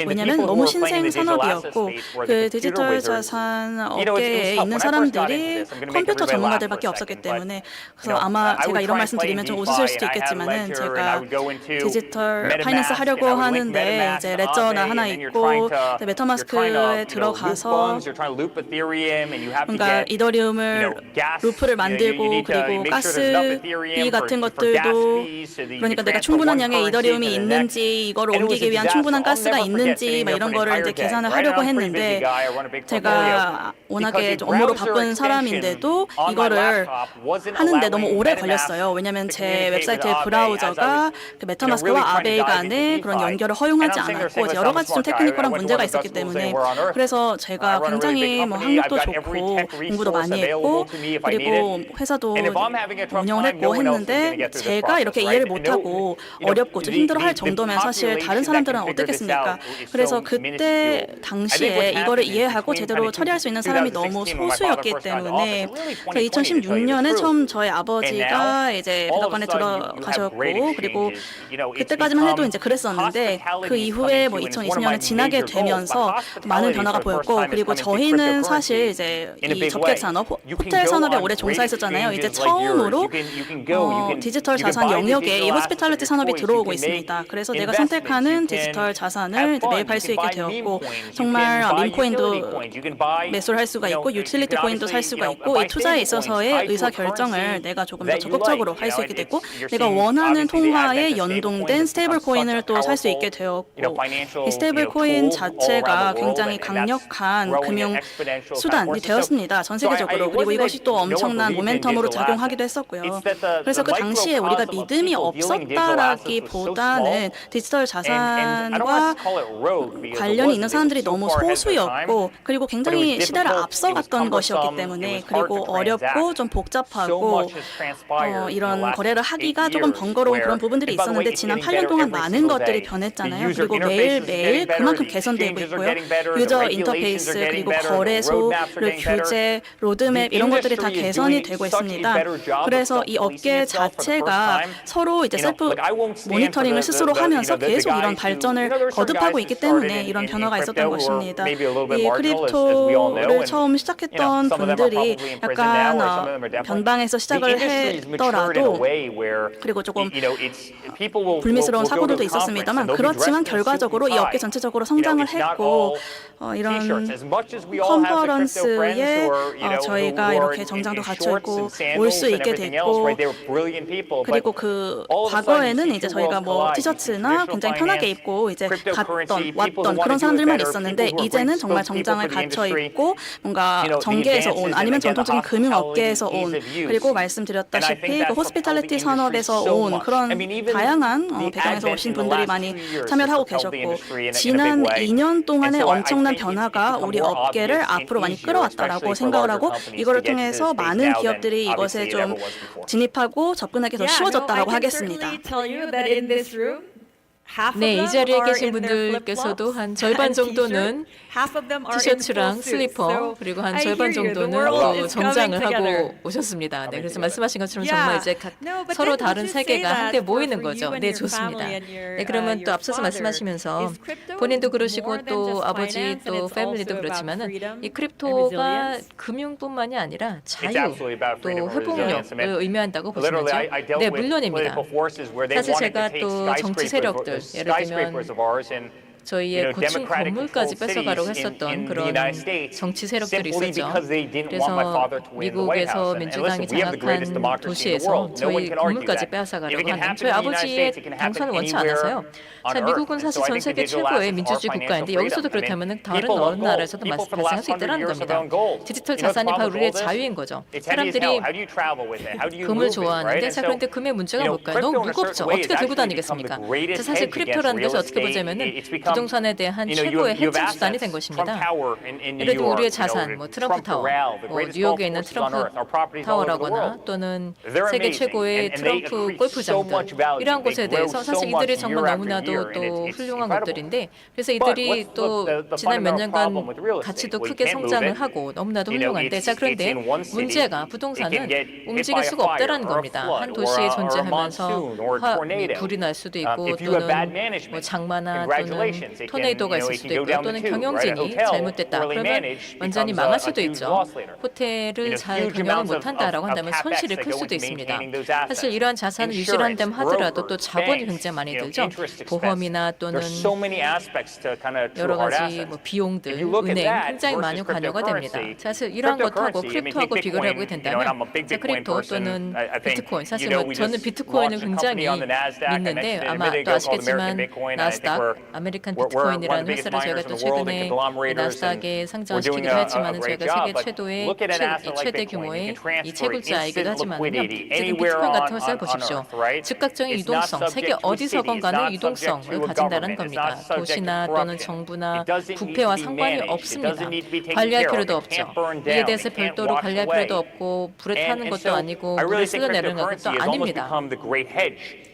왜냐하면 너무 신생 산업이었고 그 디지털 자산 업계에 있는 사람들이 컴퓨터 전문가들밖에 없었기 때문에 그래서 아마 제가 이런 말씀 드리면 좀 웃으실 수도 있겠지만은 제가 디지털 파이낸스 하려고 하는데 이제 레저나 하나 있고 메타마스크에 들어가서 뭔가 이더리움을 루프를 만들고 그리고 가스비 같은 것들도 그러니까 내가 충분한 양의 이더리움이 있는지 이걸 옮기기 위한 충분한 가스가 있는지 막 이런 거를 이제 계산을 하려고 했는데 제가 워낙에 좀 업무로 바쁜 사람인데도 이거를 하는데 너무 오래 걸렸어요. 왜냐하면 제 웹사이트의 브라우저가 그 메타마스크와 아베이 간의 그런 연결을 허용하지 않았고 여러 가지 좀 테크니컬한 문제가 있었기 때문에 그래서 제가 굉장히 뭐 학력도 좋고 공부도 많이 했고 그리고 회사도 운영을 했고 했는데 제가 이렇게 이해를 못하고 어렵고 좀 힘들어할 정도면 사실 다른 사람들은 어떻겠습니까? 그래서 그때 당시에 이거를 이해하고 제대로 처리할 수 있는 사람이 너무 소수였기 때문에 2016년에 처음 저희 아버지가 이제 대법관에 들어가셨고 그리고 그때까지만 해도 이제 그랬었는데 그 이후에 뭐 2020년에 지나게 되면서 많은 변화가 보였고 그리고 저희는 사실 이제 이 접객 산업, 호텔 산업에 오래 종사했었잖아요. 이제 처음으로 디지털 자산 영역에 이 호스피탈리티 산업이 들어오고 있습니다. 그래서 내가 선택하는 디지털 자산을 매입할 수 있게 되었고 정말 민코인도 매수를 할 수가 있고 유틸리티 코인도 살 수가 있고 이 투자에 있어서의 의사 결정을 내가 조금 더 적극적으로 할 수 있게 됐고 내가 원하는 통화에 연동된 스테이블 코인을 또 살 수 있게 되었고 이 스테이블 코인 자체가 굉장히 강력한 금융 수단이 되었습니다. 전 세계적으로. 그리고 이것이 또 엄청난 모멘텀으로 작용하기도 했었고요. 그래서 그 당시에 우리가 믿음이 없었다라기보다는 디지털 자산과 관련이 있는 사람들이 너무 소수였고 그리고 굉장히 시대를 앞서갔던 것이었기 때문에 그리고 어렵고 좀 복잡하고 이런 거래를 하기가 조금 번거로운 그런 부분들이 있었는데 지난 8년 동안 많은 것들이 변했잖아요. 그리고 매일매일 그만큼 개선되고 있고요. 유저 인터페이스 그리고 거래소를 규제, 로드맵 이런 것들이 다 개선이 되고 있습니다. 그래서 이 업계 자체가 서로 이제 셀프 모니터링을 스스로 하면서 계속 이런 발전을 거듭하고 있기 때문에 이런 변화가 있었던 것입니다. 이 크립토를 처음 시작했던 분들이 약간 변방에서 시작을 했더라도 했고 그리고 조금 불미스러운 사고들도 있었습니다만 그렇지만 결과적으로 이 업계 전체적으로 성장을 했고 이런 컨퍼런스에 저희가 이렇게 정장도 갖춰 입고 올 수 있게 됐고 그리고 그 과거에는 이제 저희가 뭐 티셔츠나 굉장히 편하게 입고 이제 갔던 왔던 그런 사람들만 있었는데 이제는 정말 정장을 갖춰 입고 뭔가 정계에서 온 아니면 전통적인 금융업계에서 온 그리고 말씀드렸다시피 그 호스피탈리티 산업에서 온 그런 다양한 배경에서 오신 분들이 많이 참여를 하고 계셨고 지난 2년 동안의 엄청난 변화가 우리 업계를 앞으로 많이 끌어왔다라고 생각을 하고 이거를 통해서 많은 기업들이 이것에 좀 진입하고 접근하기 더 쉬워졌다라고 하겠습니다. 네, 이 자리에 계신 분들께서도 한 절반 정도는 티셔츠랑 슬리퍼 그리고 한 절반 정도는 또 정장을 하고 오셨습니다. 네, 그래서 말씀하신 것처럼 정말 이제 서로 다른 세계가 한데 모이는 거죠. 네, 좋습니다. 네, 그러면 또 앞서서 말씀하시면서 본인도 그러시고 또 아버지 또 패밀리도 그렇지만은 이 크립토가 금융뿐만이 아니라 자유 또 회복력을 의미한다고 보시는 거죠? 네, 물론입니다. 사실 제가 또 정치 세력들 예를 들면 저희의 고층 건물까지 뺏어가려고 했었던 그런 정치 세력들이 있었죠. 그래서 미국에서 민주당이 장악한 도시에서 저희 건물까지 빼앗아가려고 하는 저희 아버지의 당선을 원치 않아서요. 자, 미국은 사실 전 세계 최고의 민주주의 국가인데 여기서도 그렇다면 다른 어느 나라에서도 발생할 수 있다는 겁니다. 디지털 자산이 바로 우리의 자유인 거죠. 사람들이 금을 좋아하는데 자 그런데 금의 문제가 뭘까요? 너무 무겁죠. 어떻게 들고 다니겠습니까? 자, 사실 크립토라는 것이 어떻게 보자면은 부동산에 대한 최고의 해칭 수단이 된 것입니다. 예를 들어 우리의 자산, 뭐 트럼프 타워, 뭐 뉴욕에 있는 트럼프 타워라거나 또는 세계 최고의 트럼프 골프장들 이러한 곳에 대해서 사실 이들이 정말 너무나도 또 훌륭한 것들인데 그래서 이들이 또 지난 몇 년간 가치도 크게 성장을 하고 너무나도 훌륭한데 자 그런데 문제가 부동산은 움직일 수가 없다라는 겁니다. 한 도시에 존재하면서 불이 날 수도 있고 또는 뭐 장마나 또는 토네이도가 있을 수도 있고요. 또는 경영진이 잘못됐다. 그러면 완전히 망할 수도 있죠. 호텔을 잘 경영을 못한다라고 한다면 손실이 클 수도 있습니다. 사실 이러한 자산을 유지한다면 하더라도 또 자본이 굉장히 많이 들죠. 보험이나 또는 여러 가지 뭐 비용들, 은행 굉장히 많이 관여가 됩니다. 사실 이러한 것하고 크립토하고 비교를 해보게 된다면 자, 크립토 또는 비트코인 사실 뭐 저는 비트코인을 굉장히 믿는데 아마 또 아시겠지만 나스닥 아메리칸 비트코인이라는 회사를 저희가 또 최근에 나스닥에 상장시키기도 했지만 저희가 세계 최대의 최대 규모의 이 채굴자이기도 하지만요. 지금 비트코인 같은 회사를 보십시오. 즉각적인 유동성, 세계 어디서건 간의 유동성을 가진다는 겁니다. 도시나 또는 정부나 국회와 상관이 없습니다. 관리할 필요도 없죠. 이에 대해서 별도로 관리할 필요도 없고 불에 타는 것도 아니고 물에 쓸려내는 것도 아닙니다.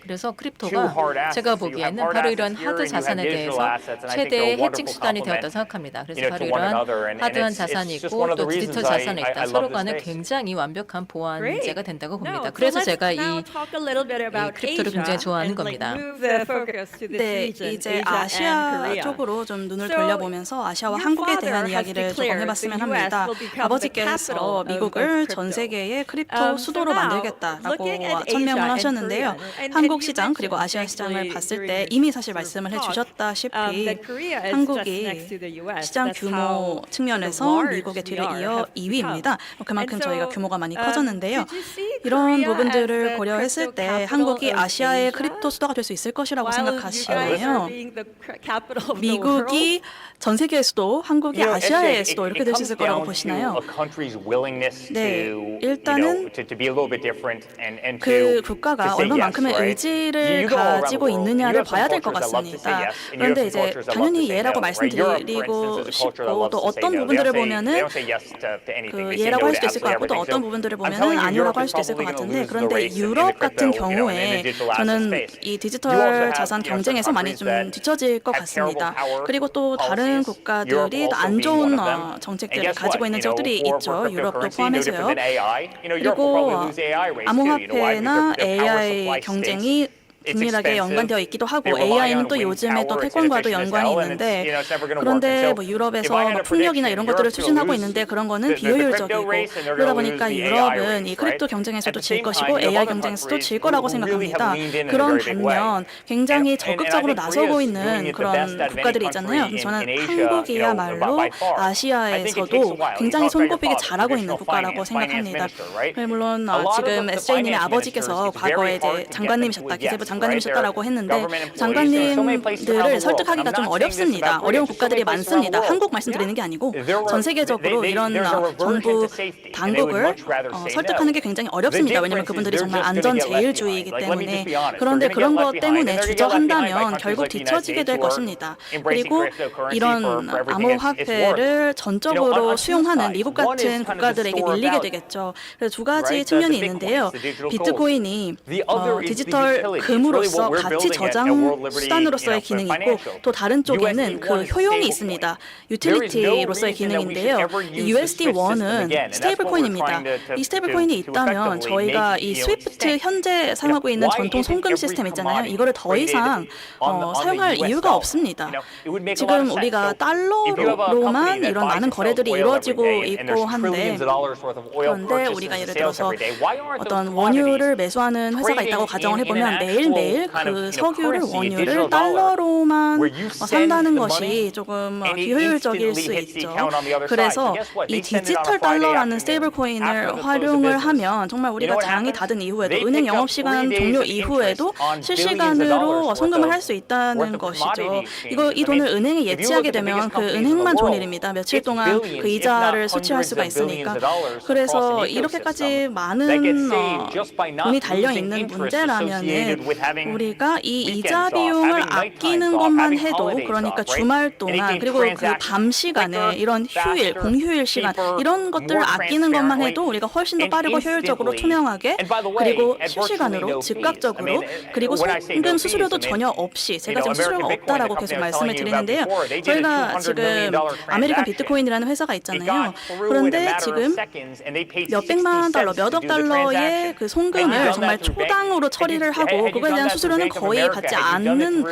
그래서 크립토가 제가 보기에는 바로 이런 하드 자산에 대해서 최대의 해칭 수단이 되었다고 생각합니다. 그래서 바로 이러한 하드한 자산이 있고 또 디지털 자산이 있다. 서로 간에 굉장히 완벽한 보완제가 된다고 봅니다. 그래서 제가 이 크립토를 굉장히 좋아하는 겁니다. 네, 이제 아시아 쪽으로 좀 눈을 돌려보면서 아시아와 한국에 대한 이야기를 조금 해봤으면 합니다. 아버지께서 미국을 전 세계의 크립토 수도로 만들겠다라고 천명을 하셨는데요. 한국 시장 그리고 아시아 시장을 봤을 때 이미 사실 말씀을 해주셨다시피 한국이 시장 규모 측면에서 미국의 뒤를 이어 2위입니다. 그만큼 저희가 규모가 많이 커졌는데요. 이런 부분들을 고려했을 때 한국이 아시아의 크립토 수도가 될 수 있을 것이라고 생각하시나요? 미국이 전 세계의 수도, 한국이 아시아의 수도 이렇게 될 수 있을 거라고 보시나요? 네, 일단은 그 국가가 얼마만큼의 의지를 가지고 있느냐를 봐야 될 것 같습니다. 그런데 이제 당연히 예라고 말씀드리고 싶고 또 어떤 부분들을 보면은 그 예라고 할 수도 있을 것 같고 또 어떤 부분들을 보면은 아니라고 할 수도 있을 것 같은데 그런데 유럽 같은 경우에 저는 이 디지털 자산 경쟁에서 많이 좀 뒤처질 것 같습니다. 그리고 또 다른 국가들이 안 좋은 정책들을 가지고 있는 지역들이 있죠. 유럽도 포함해서요. 그리고 암호화폐나 AI 경쟁이 긴밀하게 연관되어 있기도 하고 AI는 또 요즘에 또 패권과도 연관이 있는데 그런데 뭐 유럽에서 막 풍력이나 이런 것들을 추진하고 있는데 그런 거는 비효율적이고 그러다 보니까 유럽은 이 크립토 경쟁에서도 질 것이고 AI 경쟁에서도 질 거라고 생각합니다. 그런 반면 굉장히 적극적으로 나서고 있는 그런 국가들이 있잖아요. 저는 한국이야말로 아시아에서도 굉장히 손꼽히게 잘하고 있는 국가라고 생각합니다. 물론 지금 SJ님의 아버지께서 과거에 이제 장관님이셨다, 기재부 장관님이셨다라고 했는데 장관님들을 설득하기가 좀 어렵습니다. 어려운 국가들이 많습니다. 한국 말씀드리는 게 아니고 전 세계적으로 이런 정부 당국을 설득하는 게 굉장히 어렵습니다. 왜냐하면 그분들이 정말 안전 제일주의이기 때문에. 그런데 그런 것 때문에 주저한다면 결국 뒤처지게 될 것입니다. 그리고 이런 암호화폐를 전적으로 수용하는 미국 같은 국가들에게 밀리게 되겠죠. 그래서 두 가지 측면이 있는데요. 비트코인이 디지털 금으로서 가치 저장 수단으로서의 기능이 있고 또 다른 쪽에는 그 효용이 있습니다. 유틸리티로서의 기능인데요. 이 USD1은 스테이블 코인입니다. 이 스테이블 코인이 있다면 저희가 이 스위프트 현재 사용하고 있는 전통 송금 시스템 있잖아요. 이거를 더 이상 사용할 이유가 없습니다. 지금 우리가 달러로만 이런 많은 거래들이 이루어지고 있고 한데 그런데 우리가 예를 들어서 어떤 원유를 매수하는 회사가 있다고 가정을 해보면 매일매일 그 석유를 원유를 달러로만 산다는 것이 조금 비효율적일 수 있죠. 그래서 이 디지털 달러라는 스테이블 코인을 활용을 하면 정말 우리가 장이 닫은 이후에도 은행 영업시간 종료 이후에도 실시간으로 송금을 할 수 있다는 것이죠. 이 돈을 은행에 예치하게 되면 그 은행만 좋은 일입니다. 며칠 동안 그 이자를 수취할 수가 있으니까. 그래서 이렇게까지 많은 돈이 달려있는 문제라면은 우리가 이 이자 비용을 아끼는 것만 해도 그러니까 주말 동안 그리고 그 밤 시간에 이런 휴일, 공휴일 시간 이런 것들을 아끼는 것만 해도 우리가 훨씬 더 빠르고 효율적으로 투명하게 그리고 실시간으로 즉각적으로 그리고 송금 수수료도 전혀 없이 제가 지금 수수료가 없다라고 계속 말씀을 드리는데요. 저희가 지금 아메리칸 비트코인이라는 회사가 있잖아요. 그런데 지금 몇백만 달러, 몇억 달러의 그 송금을 정말 초당으로 처리를 하고 그거에 대한 수수료는 거의 받지 않는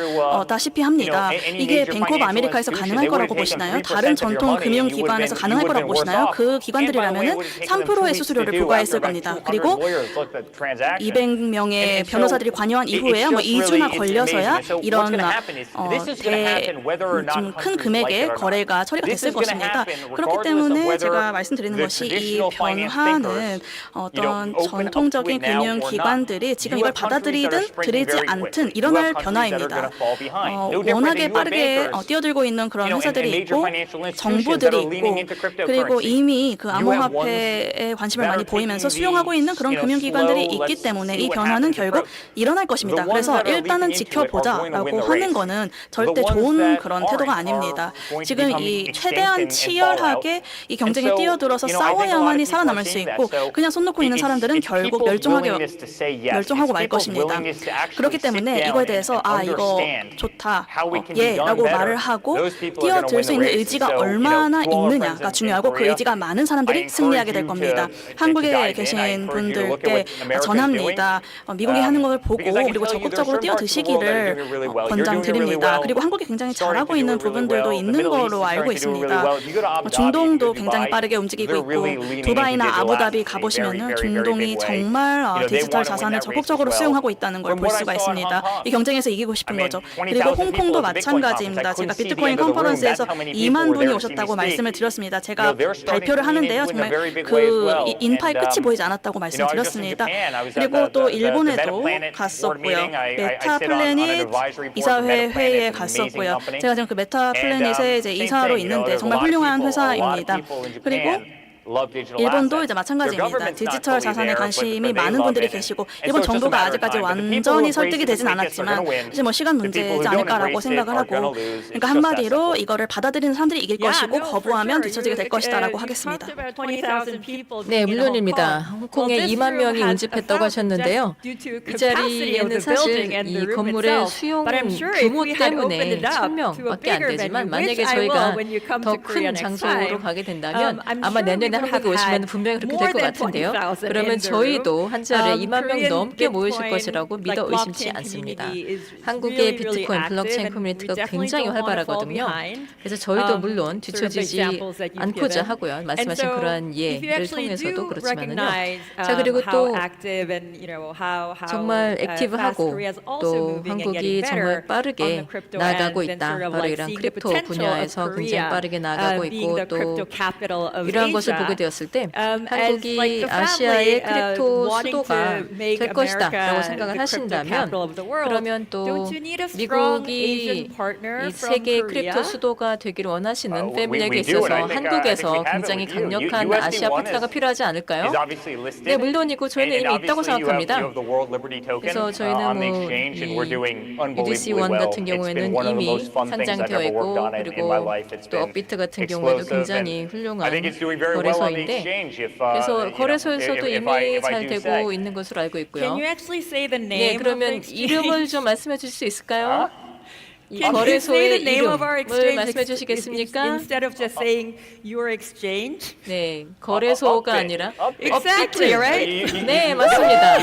다시피 합니다. 이게 뱅크 오브 아메리카에서 가능할 거라고 보시나요? 다른 전통 금융기관에서 가능할 거라고 보시나요? 그 기관들이라면은 3%의 수수료를 부과했을 겁니다. 그리고 200명의 변호사들이 관여한 이후에야 뭐 2주나 걸려서야 이런 좀 큰 금액의 거래가 처리가 됐을 것입니다. 그렇기 때문에 제가 말씀드리는 것이 이 변화는 어떤 전통적인 금융기관들이 지금 이걸 받아들이든 들이지 않든 일어날 변화입니다. 워낙에 빠르게 뛰어들고 있는 그런 회사들이 있고 정부들이 있고 그리고 이미 그 암호화폐에 관심을 많이 보이면서 수용하고 있는 그런 금융기관들이 있기 때문에 이 변화는 결국 일어날 것입니다. 그래서 일단은 지켜보자라고 하는 거는 절대 좋은 그런 태도가 아닙니다. 지금 이 최대한 치열하게 이 경쟁에 뛰어들어서 싸워야만이 살아남을 수 있고 그냥 손 놓고 있는 사람들은 결국 멸종하고 말 것입니다. 그렇기 때문에 이거에 대해서 이거 좋다, 라고 말을 하고 뛰어들 수 있는 의지가 얼마나 있느냐가 중요하고 그 의지가 많은 사람들이 승리하게 될 겁니다. 한국에 계신 분들께 전합니다. 미국이 하는 걸 보고 그리고 적극적으로 뛰어드시기를 권장드립니다. 그리고 한국이 굉장히 잘하고 있는 부분들도 있는 거로 알고 있습니다. 중동도 굉장히 빠르게 움직이고 있고 두바이나 아부다비 가보시면 중동이 정말 디지털 자산을 적극적으로 수용하고 있다는 걸 볼 수가 있습니다. 이 경쟁에서 이기고 싶은 거죠. 그리고 홍콩도 마찬가지입니다. 제가 비트코인 컨퍼런스에서 2만 분이 오셨다고 말씀을 드렸습니다. 제가 발표를 하는데요. 정말 그 인파의 끝이 보이지 않았다고 말씀드렸습니다. 그리고 또 일본에도 갔었고요. 메타 플래닛 이사회 회의에 갔었고요. 제가 지금 그 메타 플래닛의 이제 이사로 있는데 정말 훌륭한 회사입니다. 그리고 일본도 이제 마찬가지입니다. 디지털 자산에 관심이 많은 분들이 계시고 일본 정부가 아직까지 완전히 설득이 되진 않았지만 이제 뭐 시간 문제지 않을까라고 생각을 하고 그러니까 한마디로 이거를 받아들이는 사람들이 이길 것이고 거부하면 뒤처지게 될 것이다라고 하겠습니다. 네, 물론입니다. 홍콩에 2만 명이 운집했다고 하셨는데요. 이 자리에는 사실 이 건물의 수용 규모 때문에 1,000명밖에 안 되지만 만약에 저희가 더 큰 장소로 가게 된다면 아마 내년에 내년에 한국에 오시면 분명히 그렇게 될 것 같은데요. 그러면 저희도 한 자리에 2만 명 넘게 모이실 것이라고 믿어 의심치 않습니다. 한국의 비트코인 블록체인 커뮤니티가 굉장히 활발하거든요. 그래서 저희도 물론 뒤처지지 않고자 하고요. 말씀하신 그러한 예를 통해서도 그렇지만은요. 자, 그리고 또 정말 액티브하고 또 한국이 정말 빠르게 나아가고 있다. 바로 이런 크립토 분야에서 굉장히 빠르게 나아가고 있고 또 이러한 것을 보게 되었을 때 한국이 아시아의 크립토 수도가 될 것이다 라고 생각을 하신다면 그러면 또 미국이 이 세계 크립토 수도가 되기를 원하시는 패밀리에게 있어서 한국에서 굉장히 강력한 아시아 파트너가 필요하지 않을까요? 네, 물론이고 저희는 이미 있다고 생각합니다. 그래서 저희는 뭐 UDC1 같은 경우에는 이미 상장되어 있고 그리고 또 업비트 같은 경우에도 굉장히 훌륭한 거래소인데 그래서 거래소에서도 이미 잘 되고 있는 것으로 알고 있고요. 네, 그러면 이름을 좀 말씀해 주실 수 있을까요? 이 거래소의 이름을 말씀해 주시겠습니까? 네, 거래소가 아니라 업비트. 네, 맞습니다.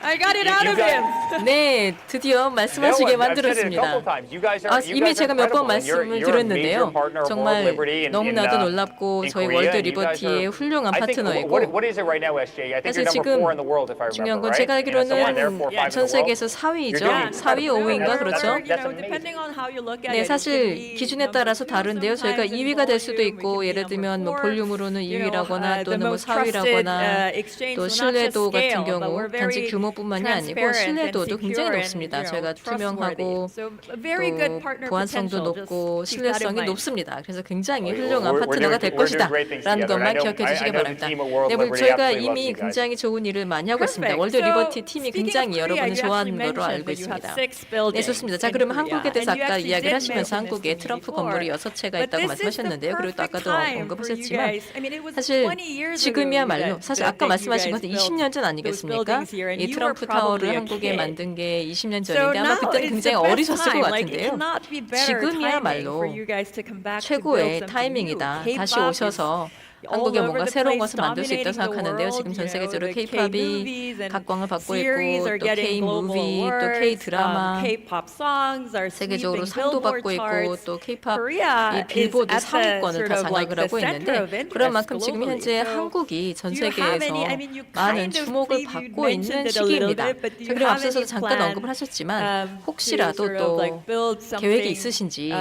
I got it out of him. 네, 드디어 말씀하시게 만들었습니다. 이미 제가 몇 번 말씀을 드렸는데요. 정말 너무나도 놀랍고 저희 월드 리버티의 훌륭한 파트너이고 사실 지금 중요한 건 제가 알기로는 전 세계에서 4위죠. 4위, 5위인가 그렇죠? 네, 사실 기준에 따라서 다른데요. 저희가 2위가 될 수도 있고 예를 들면 뭐 볼륨으로는 2위라거나 또는 뭐 4위라거나 또 신뢰도 같은 경우 단지 규모 뿐만이 아니고 신뢰도도 굉장히 높습니다. 저희가 투명하고 또 보안성도 높고 신뢰성이 높습니다. 그래서 굉장히 훌륭한 파트너가 될 것이다 라는 것만 기억해 주시기 바랍니다. 네, 저희가 이미 굉장히 좋은 일을 많이 하고 있습니다. 월드 리버티 팀이 굉장히 여러분을 좋아하는 걸로 알고 있습니다. 네, 좋습니다. 자, 그러면 한국에 대해서 아까 이야기를 하시면서 한국에 트럼프 건물이 6채가 있다고 말씀하셨는데요. 그리고 또 아까도 언급하셨지만 사실 지금이야말로 사실 아까 말씀하신 것은 20년 전 아니겠습니까? 이 트럼프 타워를 한국에 만든 게 20년 전인데 아마 그때는 굉장히 어리셨을 것 같은데요. 지금이야말로 최고의 타이밍이다. 다시 오셔서 한국에 뭔가 새로운 것을 만들 수 있다고 생각하는데요. 지금 전 세계적으로 K-팝이 각광을 받고 있고 또 K-무비, 또 K-드라마 세계적으로 상도 받고 있고 또 K-팝이 빌보드 상위권을 다 장악을 하고 있는데 그런 만큼 지금 현재 한국이 전 세계에서 많은 주목을 받고 있는 시기입니다. 자, 그리고 앞서서도 잠깐 언급을 하셨지만 혹시라도 또 계획이 있으신지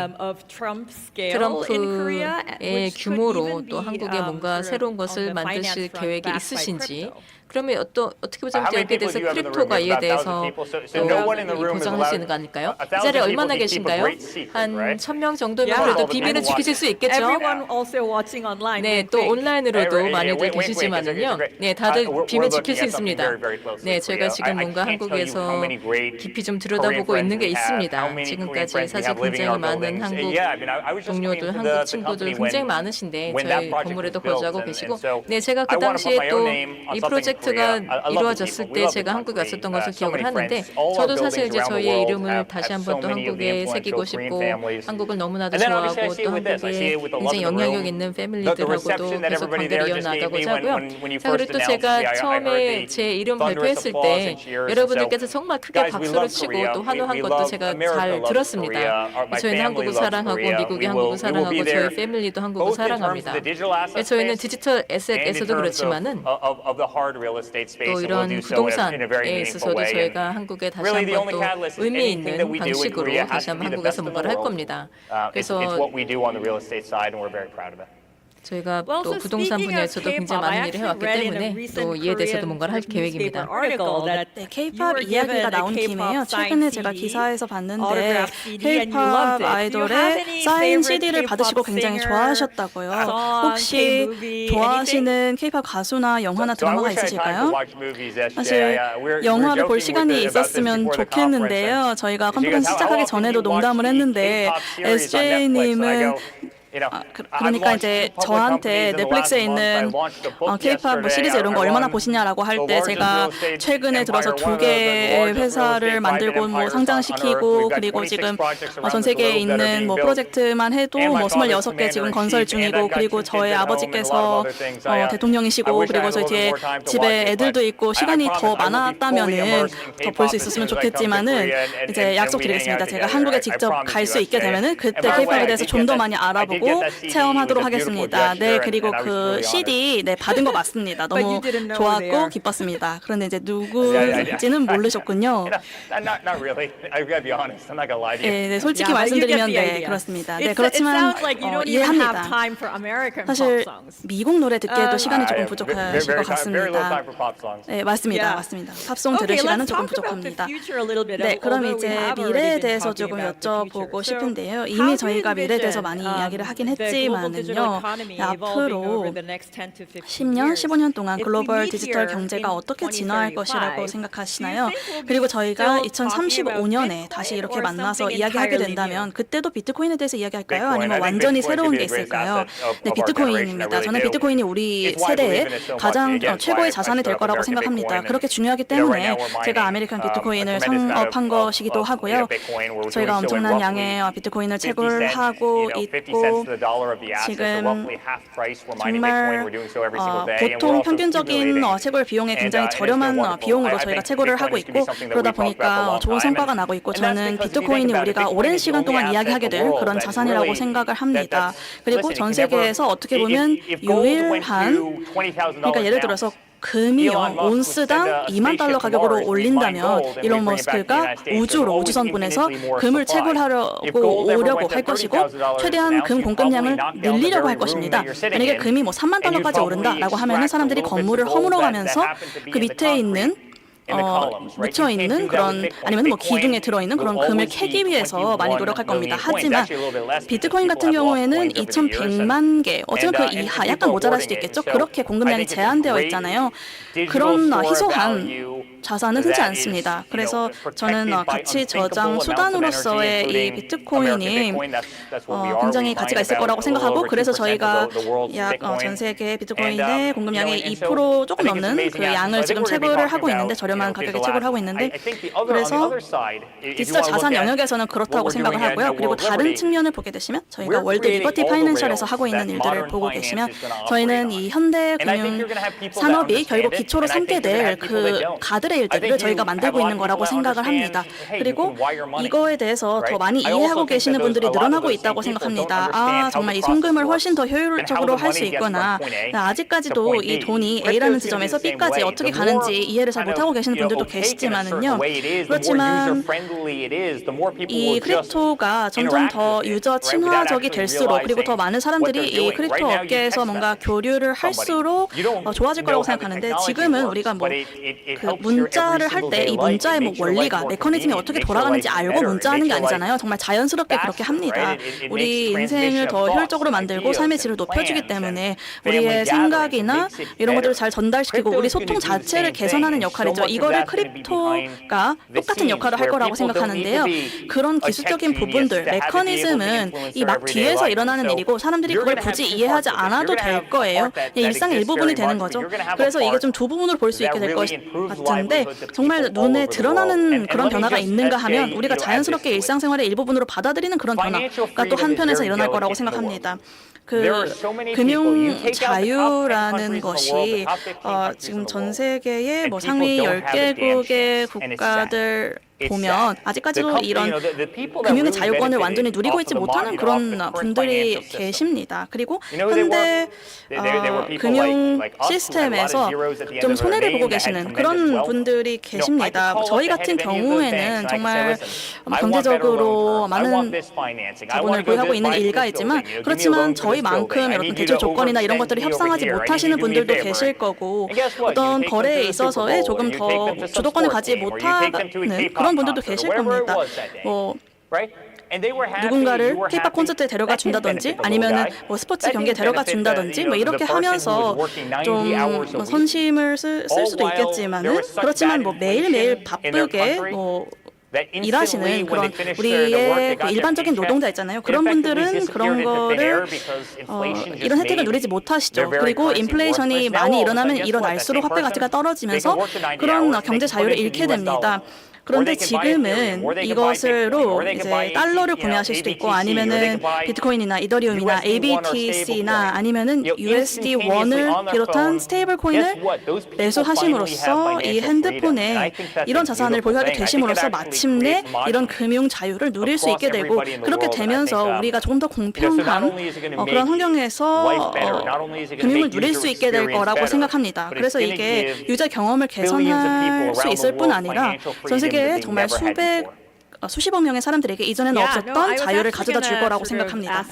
트럼프의 규모로 또 한국에 뭔가 새로운 것을 만드실 계획이 있으신지 그러면 어떻게 보자면 여기에 대해서 크립토가 이에 대해서 또 보장할 수 있는 거 아닐까요? 이 자리에 얼마나 계신가요? 한 1,000명 정도면 그래도 비밀은 지키실 수 있겠죠? 네, 또 온라인으로도 많이들 계시지만은요. 네, 다들 비밀 지킬 수 있습니다. 네, 저희가 지금 뭔가 한국에서 깊이 좀 들여다보고 있는 게 있습니다. 지금까지 사실 굉장히 많은 한국 동료들, 한국 친구들 굉장히 많으신데 저희 건물에도 거주하고 계시고 네, 제가 그 당시에 또 이 프로젝트가 이루어졌을 때 제가 한국에 왔었던 것을 기억을 하는데 저도 사실 이제 저희의 이름을 다시 한번 또 한국에 새기고 싶고 한국을 너무나도 좋아하고 또 한국에 굉장히 영향력 있는 패밀리들하고도 계속 관계를 이어나가고자 하고요. 자, 그리고 또 제가 처음에 제 이름 발표했을 때 여러분들께서 정말 크게 박수를 치고 또 환호한 것도 제가 잘 들었습니다. 저희는 한국을 사랑하고 미국이 한국을 사랑하고 저희 패밀리도 한국을 사랑합니다. 저희는 디지털 에셋에서도 그렇지만은 또 이런 부동산에 있어서도 저희가 한국에 다시 한번 또 의미 있는 방식으로 다시 한번 한국에서 뭔가를 할 겁니다. 그래서 저희가 또 부동산 분야에서도 굉장히 많은 일을 해왔기 때문에 또 이에 대해서도 뭔가를 할 계획입니다. 네, K-팝 이야기가 나온 김에요. 최근에 제가 기사에서 봤는데 K-팝 아이돌의 사인 CD를 받으시고 굉장히 좋아하셨다고요. 혹시 좋아하시는 K-팝 가수나 영화나 드라마가 있으실까요? 사실 영화를 볼 시간이 있었으면 좋겠는데요. 저희가 컨퍼런스 시작하기 전에도 농담을 했는데 SJ님은 그러니까 이제 저한테 넷플릭스에 있는 K-pop 뭐 시리즈 이런 거 얼마나 보시냐라고 할 때 제가 최근에 들어서 2개의 회사를 만들고 뭐 상장시키고 그리고 지금 전 세계에 있는 뭐 프로젝트만 해도 뭐 26개 지금 건설 중이고 그리고 저의 아버지께서 대통령이시고 그리고 저희 뒤에 집에 애들도 있고 시간이 더 많았다면은 더 볼 수 있었으면 좋겠지만은 이제 약속드리겠습니다. 제가 한국에 직접 갈 수 있게 되면은 그때 K-팝에 대해서 좀 더 많이 알아보고 체험하도록 하겠습니다. 네, 그리고 그 CD 받은 거 맞습니다. 너무 좋았고 기뻤습니다. 그런데 이제 누구인지는 모르셨군요. 네, 솔직히 말씀드리면 네, 그렇습니다. 네, 그렇지만 이해합니다. 사실 미국 노래 듣기에도 시간이 조금 부족하실 것 같습니다. 네, 맞습니다. 팝송 들을 시간은 조금 부족합니다. 네, 그럼 이제 미래에 대해서 조금 여쭤보고 싶은데요. 이미 저희가 미래에 대해서 많이 이야기를 하긴 했지만은요. 앞으로 10년, 15년 동안 글로벌 디지털 경제가 어떻게 진화할 것이라고 생각하시나요? 그리고 저희가 2035년에 다시 이렇게 만나서 이야기하게 된다면 그때도 비트코인에 대해서 이야기할까요? 아니면 완전히 새로운 게 있을까요? 네, 비트코인입니다. 저는 비트코인이 우리 세대의 가장 최고의 자산이 될 거라고 생각합니다. 그렇게 중요하기 때문에 제가 아메리칸 비트코인을 창업한 것이기도 하고요. 저희가 엄청난 양의 비트코인을 채굴하고 있고 지금 정말 보통 평균적인 채굴 비용에 굉장히 저렴한 비용으로 저희가 채굴을 하고 있고 그러다 보니까 좋은 성과가 나고 있고 저는 비트코인이 우리가 오랜 시간 동안 이야기하게 될 그런 자산이라고 생각을 합니다. 그리고 전 세계에서 어떻게 보면 유일한 그러니까 예를 들어서 금이요 온스당 $20,000 가격으로 올린다면 일론 머스크가 우주선 보내서 금을 채굴하려고 오려고 할 것이고 최대한 금 공급량을 늘리려고 할 것입니다. 만약에 금이 뭐 $30,000까지 오른다라고 하면은 사람들이 건물을 허물어가면서 그 밑에 있는 묻혀 있는 그런 아니면 뭐 기둥에 들어 있는 그런 금을 캐기 위해서 많이 노력할 겁니다. 하지만 비트코인 같은 경우에는 2,100만 개, 어쩌면 그 이하 약간 모자랄 수도 있겠죠. 그렇게 공급량이 제한되어 있잖아요. 그런 희소한 자산은 흔치 않습니다. 그래서 저는 가치 저장 수단으로서의 이 비트코인이 굉장히 가치가 있을 거라고 생각하고 그래서 저희가 약 전 세계 비트코인의 공급량의 2% 조금 넘는 그 양을 지금 채굴을 하고 있는데 저렴한 가격에 채굴을 하고 있는데 그래서 디지털 자산 영역에서는 그렇다고 생각을 하고요. 그리고 다른 측면을 보게 되시면 저희가 월드 리버티 파이낸셜에서 하고 있는 일들을 보고 계시면 저희는 이 현대 금융 산업이 결국 기초로 삼게 될 그 가드레 일들을 저희가 만들고 있는 거라고 생각을 합니다. 그리고 이거에 대해서 더 많이 이해하고 계시는 분들이 늘어나고 있다고 생각합니다. 정말 이 송금을 훨씬 더 효율적으로 할 수 있구나. 아직까지도 이 돈이 A라는 지점에서 B까지 어떻게 가는지 이해를 잘 못하고 계시는 분들도 계시지만은요. 그렇지만 이 크립토가 점점 더 유저 친화적이 될수록 그리고 더 많은 사람들이 이 크립토 업계에서 뭔가 교류를 할수록 좋아질 거라고 생각하는데 지금은 우리가 뭐 그 문자를 할 때 이 문자의 뭐 원리가 메커니즘이 어떻게 돌아가는지 알고 문자하는 게 아니잖아요. 정말 자연스럽게 그렇게 합니다. 우리 인생을 더 효율적으로 만들고 삶의 질을 높여주기 때문에 우리의 생각이나 이런 것들을 잘 전달시키고 우리 소통 자체를 개선하는 역할이죠. 이거를 크립토가 똑같은 역할을 할 거라고 생각하는데요. 그런 기술적인 부분들, 메커니즘은 이 막 뒤에서 일어나는 일이고 사람들이 그걸 굳이 이해하지 않아도 될 거예요. 일상의 일부분이 되는 거죠. 그래서 이게 좀 두 부분으로 볼 수 있게 될 것 같은데 정말 눈에 드러나는 그런 변화가 있는가 하면 우리가 자연스럽게 일상생활의 일부분으로 받아들이는 그런 변화가 또 한편에서 일어날 거라고 생각합니다. 그 금융 자유라는 것이 지금 전 세계의 뭐 상위 10개국의 국가들 보면 아직까지도 이런 금융의 자유권을 완전히 누리고 있지 못하는 그런 분들이 계십니다. 그리고 현대 금융 시스템에서 좀 손해를 보고 계시는 그런 분들이 계십니다. 저희 같은 경우에는 정말 경제적으로 많은 자본을 보유하고 있는 일가이지만 그렇지만 저희만큼 이런 대출 조건이나 이런 것들을 협상하지 못하시는 분들도 계실 거고 어떤 거래에 있어서의 조금 더 주도권을 가지 못하는 그런 분들도 계실 겁니다. 뭐 누군가를 K-pop 콘서트에 데려가 준다든지 아니면은 뭐 스포츠 경기에 데려가 준다든지 뭐 이렇게 하면서 좀 뭐 선심을 쓸 수도 있겠지만은 그렇지만 뭐 매일매일 바쁘게 뭐 일하시는 그런 우리의 그 일반적인 노동자 있잖아요. 그런 분들은 그런 거를 이런 혜택을 누리지 못하시죠. 그리고 인플레이션이 많이 일어나면 일어날수록 화폐 가치가 떨어지면서 그런 경제 자유를 잃게 됩니다. 그런데 지금은 이것으로 이제 달러를 구매하실 수도 있고 아니면은 비트코인이나 이더리움이나 ABTC나 아니면은 USD 원을 비롯한 스테이블 코인을 매수하심으로써 이 핸드폰에 이런 자산을 보유하게 되심으로써 마침내 이런 금융 자유를 누릴 수 있게 되고 그렇게 되면서 우리가 조금 더 공평한 그런 환경에서 금융을 누릴 수 있게 될 거라고 생각합니다. 그래서 이게 유저 경험을 개선할 수 있을 뿐 아니라 전 세계에 정말 수십억 명의 사람들에게 이전에는 없었던 자유를 가져다 줄 거라고 생각합니다.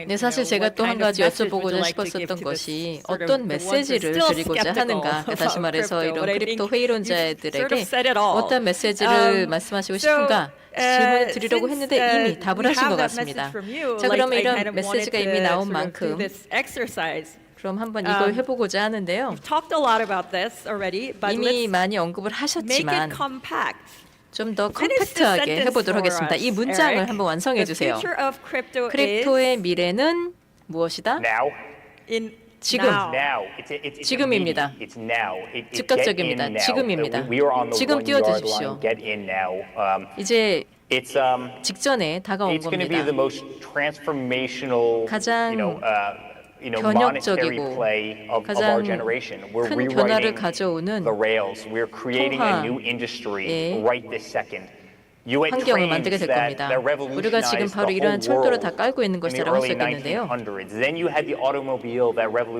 네, 사실 제가 또 한 가지 여쭤보고자 싶었었던 것이 어떤 메시지를 드리고자 하는가. 다시 말해서 이런 크립토 회의론자들에게 어떤 메시지를 말씀하시고 싶은가 질문을 드리려고 했는데 이미 답을 하신 것 같습니다. 자, 그러면 이런 메시지가 이미 나온 만큼 그럼 한번 이걸 해보고자 하는데요. 이미 많이 언급을 하셨지만 좀 더 컴팩트하게 해보도록 하겠습니다. 이 문장을 한번 완성해 주세요. 크립토의 미래는 무엇이다? 지금. 지금입니다. 즉각적입니다. 지금입니다. 지금 띄워주십시오. 이제 직전에 다가온 겁니다. 가장 변혁적이고 가장 큰 변화를 가져오는 통화의 환경을 만들게 될 겁니다. 우리가 지금 바로 이러한 철도를 다 깔고 있는 것이라고 할 수 있겠는데요.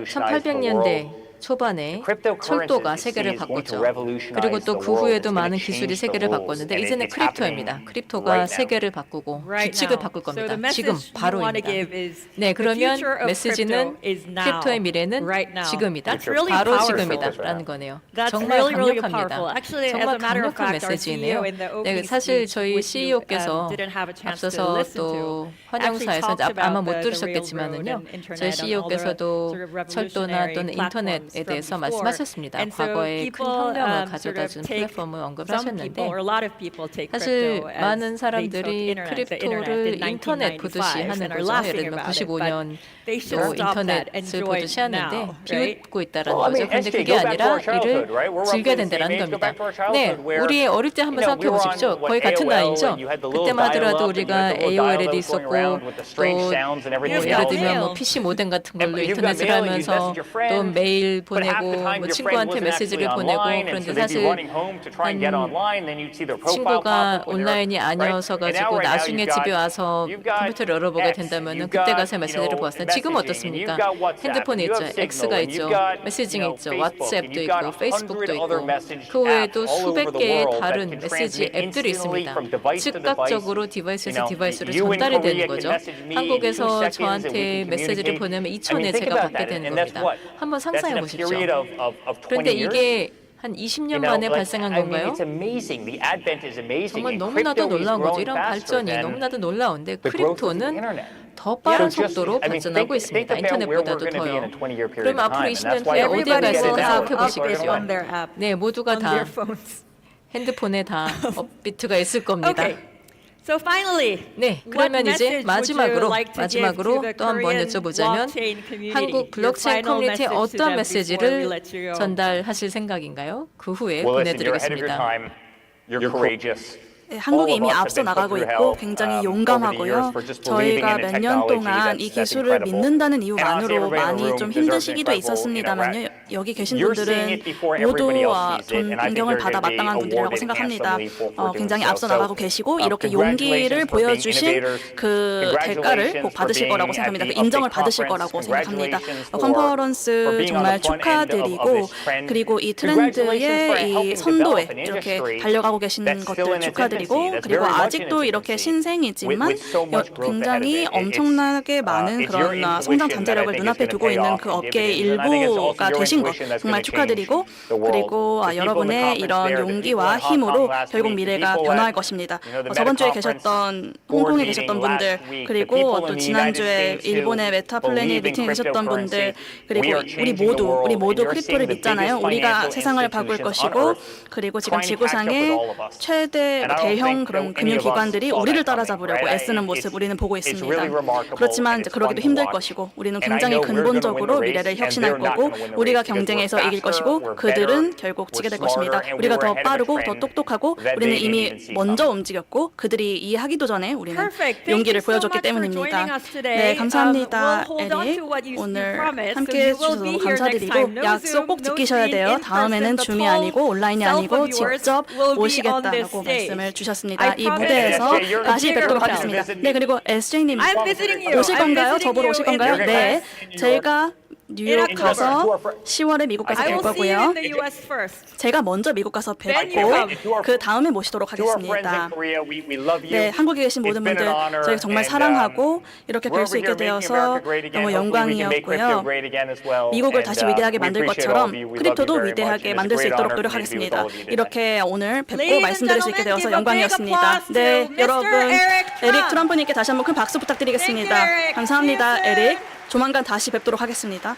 1800년대 초반에 철도가 세계를 바꿨죠. 그리고 또 그 후에도 많은 기술이 세계를 바꿨는데 이제는 크립토입니다. 크립토가 세계를 바꾸고 규칙을 바꿀 겁니다. 지금 바로입니다. 네, 그러면 메시지는 크립토의 미래는 지금이다. 바로 지금이다. 라는 거네요. 정말 강력합니다. 정말 강력한 메시지이네요. 네, 사실 저희 CEO께서 앞서서 또 환영사에서 아마 못 들으셨겠지만은요. 저희 CEO께서도 철도나 또는 인터넷 에 대해서 말씀하셨습니다. 과거에 큰 혁명을 가져다준 플랫폼을 언급하셨는데 사실 많은 사람들이 크립토를 인터넷 보듯이 하는 거죠. 예를 들면 95년 또 인터넷을 보듯이 하는데 비웃고 있다라는 거죠. 그런데 그게 아니라 이를 즐겨야 된다는 겁니다. 네, 우리 어릴 때 한번 생각해 보십시오. 거의 같은 나이죠. 그때만 하더라도 우리가 AOL에도 있었고 또 예를 들면 뭐 PC 모뎀 같은 걸로 인터넷을 하면서 또 메일 보내고 뭐 친구한테 메시지를 보내고 그런데 사실 한 친구가 온라인이 아니어서 가지고 나중에 집에 와서 컴퓨터를 열어보게 된다면은 그때 가서 메시지를 보았어요. 지금 어떻습니까? 핸드폰이 있죠, X가 있죠, 메시징이 있죠, 왓츠앱도 있고 페이스북도 있고 그 외에도 수백 개의 다른 메시지 앱들이 있습니다. 즉각적으로 디바이스에서 디바이스로 전달이 되는 거죠. 한국에서 저한테 메시지를 보내면 2초 제가 받게 되는 겁니다. 한번 상상해 보십시오. 그런데 이게 한 20년 만에 발생한 건가요? 정말 너무나도 놀라운 거죠. 이런 발전이 너무나도 놀라운데 크립토는 더 빠른 속도로 발전하고 있습니다. 인터넷보다도 더요. 그럼 앞으로 20년 후에 어디에 가 있을까 생각해 보시겠죠. 네, 모두가 다 핸드폰에 다 업비트가 있을 겁니다. 네, 그러면 이제 마지막으로 또 한 번 여쭤보자면 한국 블록체인 커뮤니티에 어떤 메시지를 전달하실 생각인가요? 그 후에 보내드리겠습니다. 네, 한국이 이미 앞서 나가고 있고 굉장히 용감하고요. 저희가 몇 년 동안 이 기술을 믿는다는 이유만으로 많이 좀 힘든 시기도 있었습니다만요. 여기 계신 분들은 모두 존경을 받아 마땅한 분들이라고 생각합니다. 굉장히 앞서 나가고 계시고 이렇게 용기를 보여주신 그 대가를 꼭 받으실 거라고 생각합니다. 그 인정을 받으실 거라고 생각합니다. 컨퍼런스 정말 축하드리고 그리고 이 트렌드의 이 선도에 이렇게 달려가고 계신 것들 축하드리고 그리고 아직도 이렇게 신생이지만 굉장히 엄청나게 많은 그런 성장 잠재력을 눈앞에 두고 있는 그 업계의 일부가 되신 거 정말 축하드리고 그리고 여러분의 이런 용기와 힘으로 결국 미래가 변화할 것입니다. 저번 주에 계셨던 홍콩에 계셨던 분들 그리고 또 지난주에 일본의 메타플래닛 미팅에 계셨던 분들 그리고 우리 모두 크립토를 믿잖아요. 우리가 세상을 바꿀 것이고 그리고 지금 지구상의 최대 대형 그런 금융기관들이 우리를 따라잡으려고 애쓰는 모습 우리는 보고 있습니다. 그렇지만 이제 그러기도 힘들 것이고 우리는 굉장히 근본적으로 미래를 혁신할 거고 우리가 경쟁에서 이길 것이고 그들은 결국 지게 될 것입니다. 우리가 더 빠르고 더 똑똑하고 우리는 이미 먼저 움직였고 그들이 이해하기도 전에 우리는 용기를 보여줬기 때문입니다. 네, 감사합니다, 에릭. 오늘 함께해 주셔서 너무 감사드리고 약속 꼭 지키셔야 돼요. 다음에는 줌이 아니고 온라인이 아니고 직접 오시겠다라고 말씀을 주셨습니다. 이 무대에서 다시 뵙도록 하겠습니다. 네, 그리고 SJ님 오실 건가요? 저보러 오실 건가요? 네, 제가 뉴욕 가서 10월에 미국 가서 뵐 거고요. 제가 먼저 미국 가서 뵙고 그 다음에 모시도록 하겠습니다. 네, 한국에 계신 모든 분들 저희 정말 사랑하고 이렇게 뵐 수 있게 되어서 너무 영광이었고요. 미국을 다시 위대하게 만들 것처럼 크립토도 위대하게 만들 수 있도록 노력하겠습니다. 이렇게 오늘 뵙고 말씀드릴 수 있게 되어서 영광이었습니다. 네, 여러분 에릭 트럼프님께 다시 한번 큰 박수 부탁드리겠습니다. 감사합니다, 에릭. 조만간 다시 뵙도록 하겠습니다.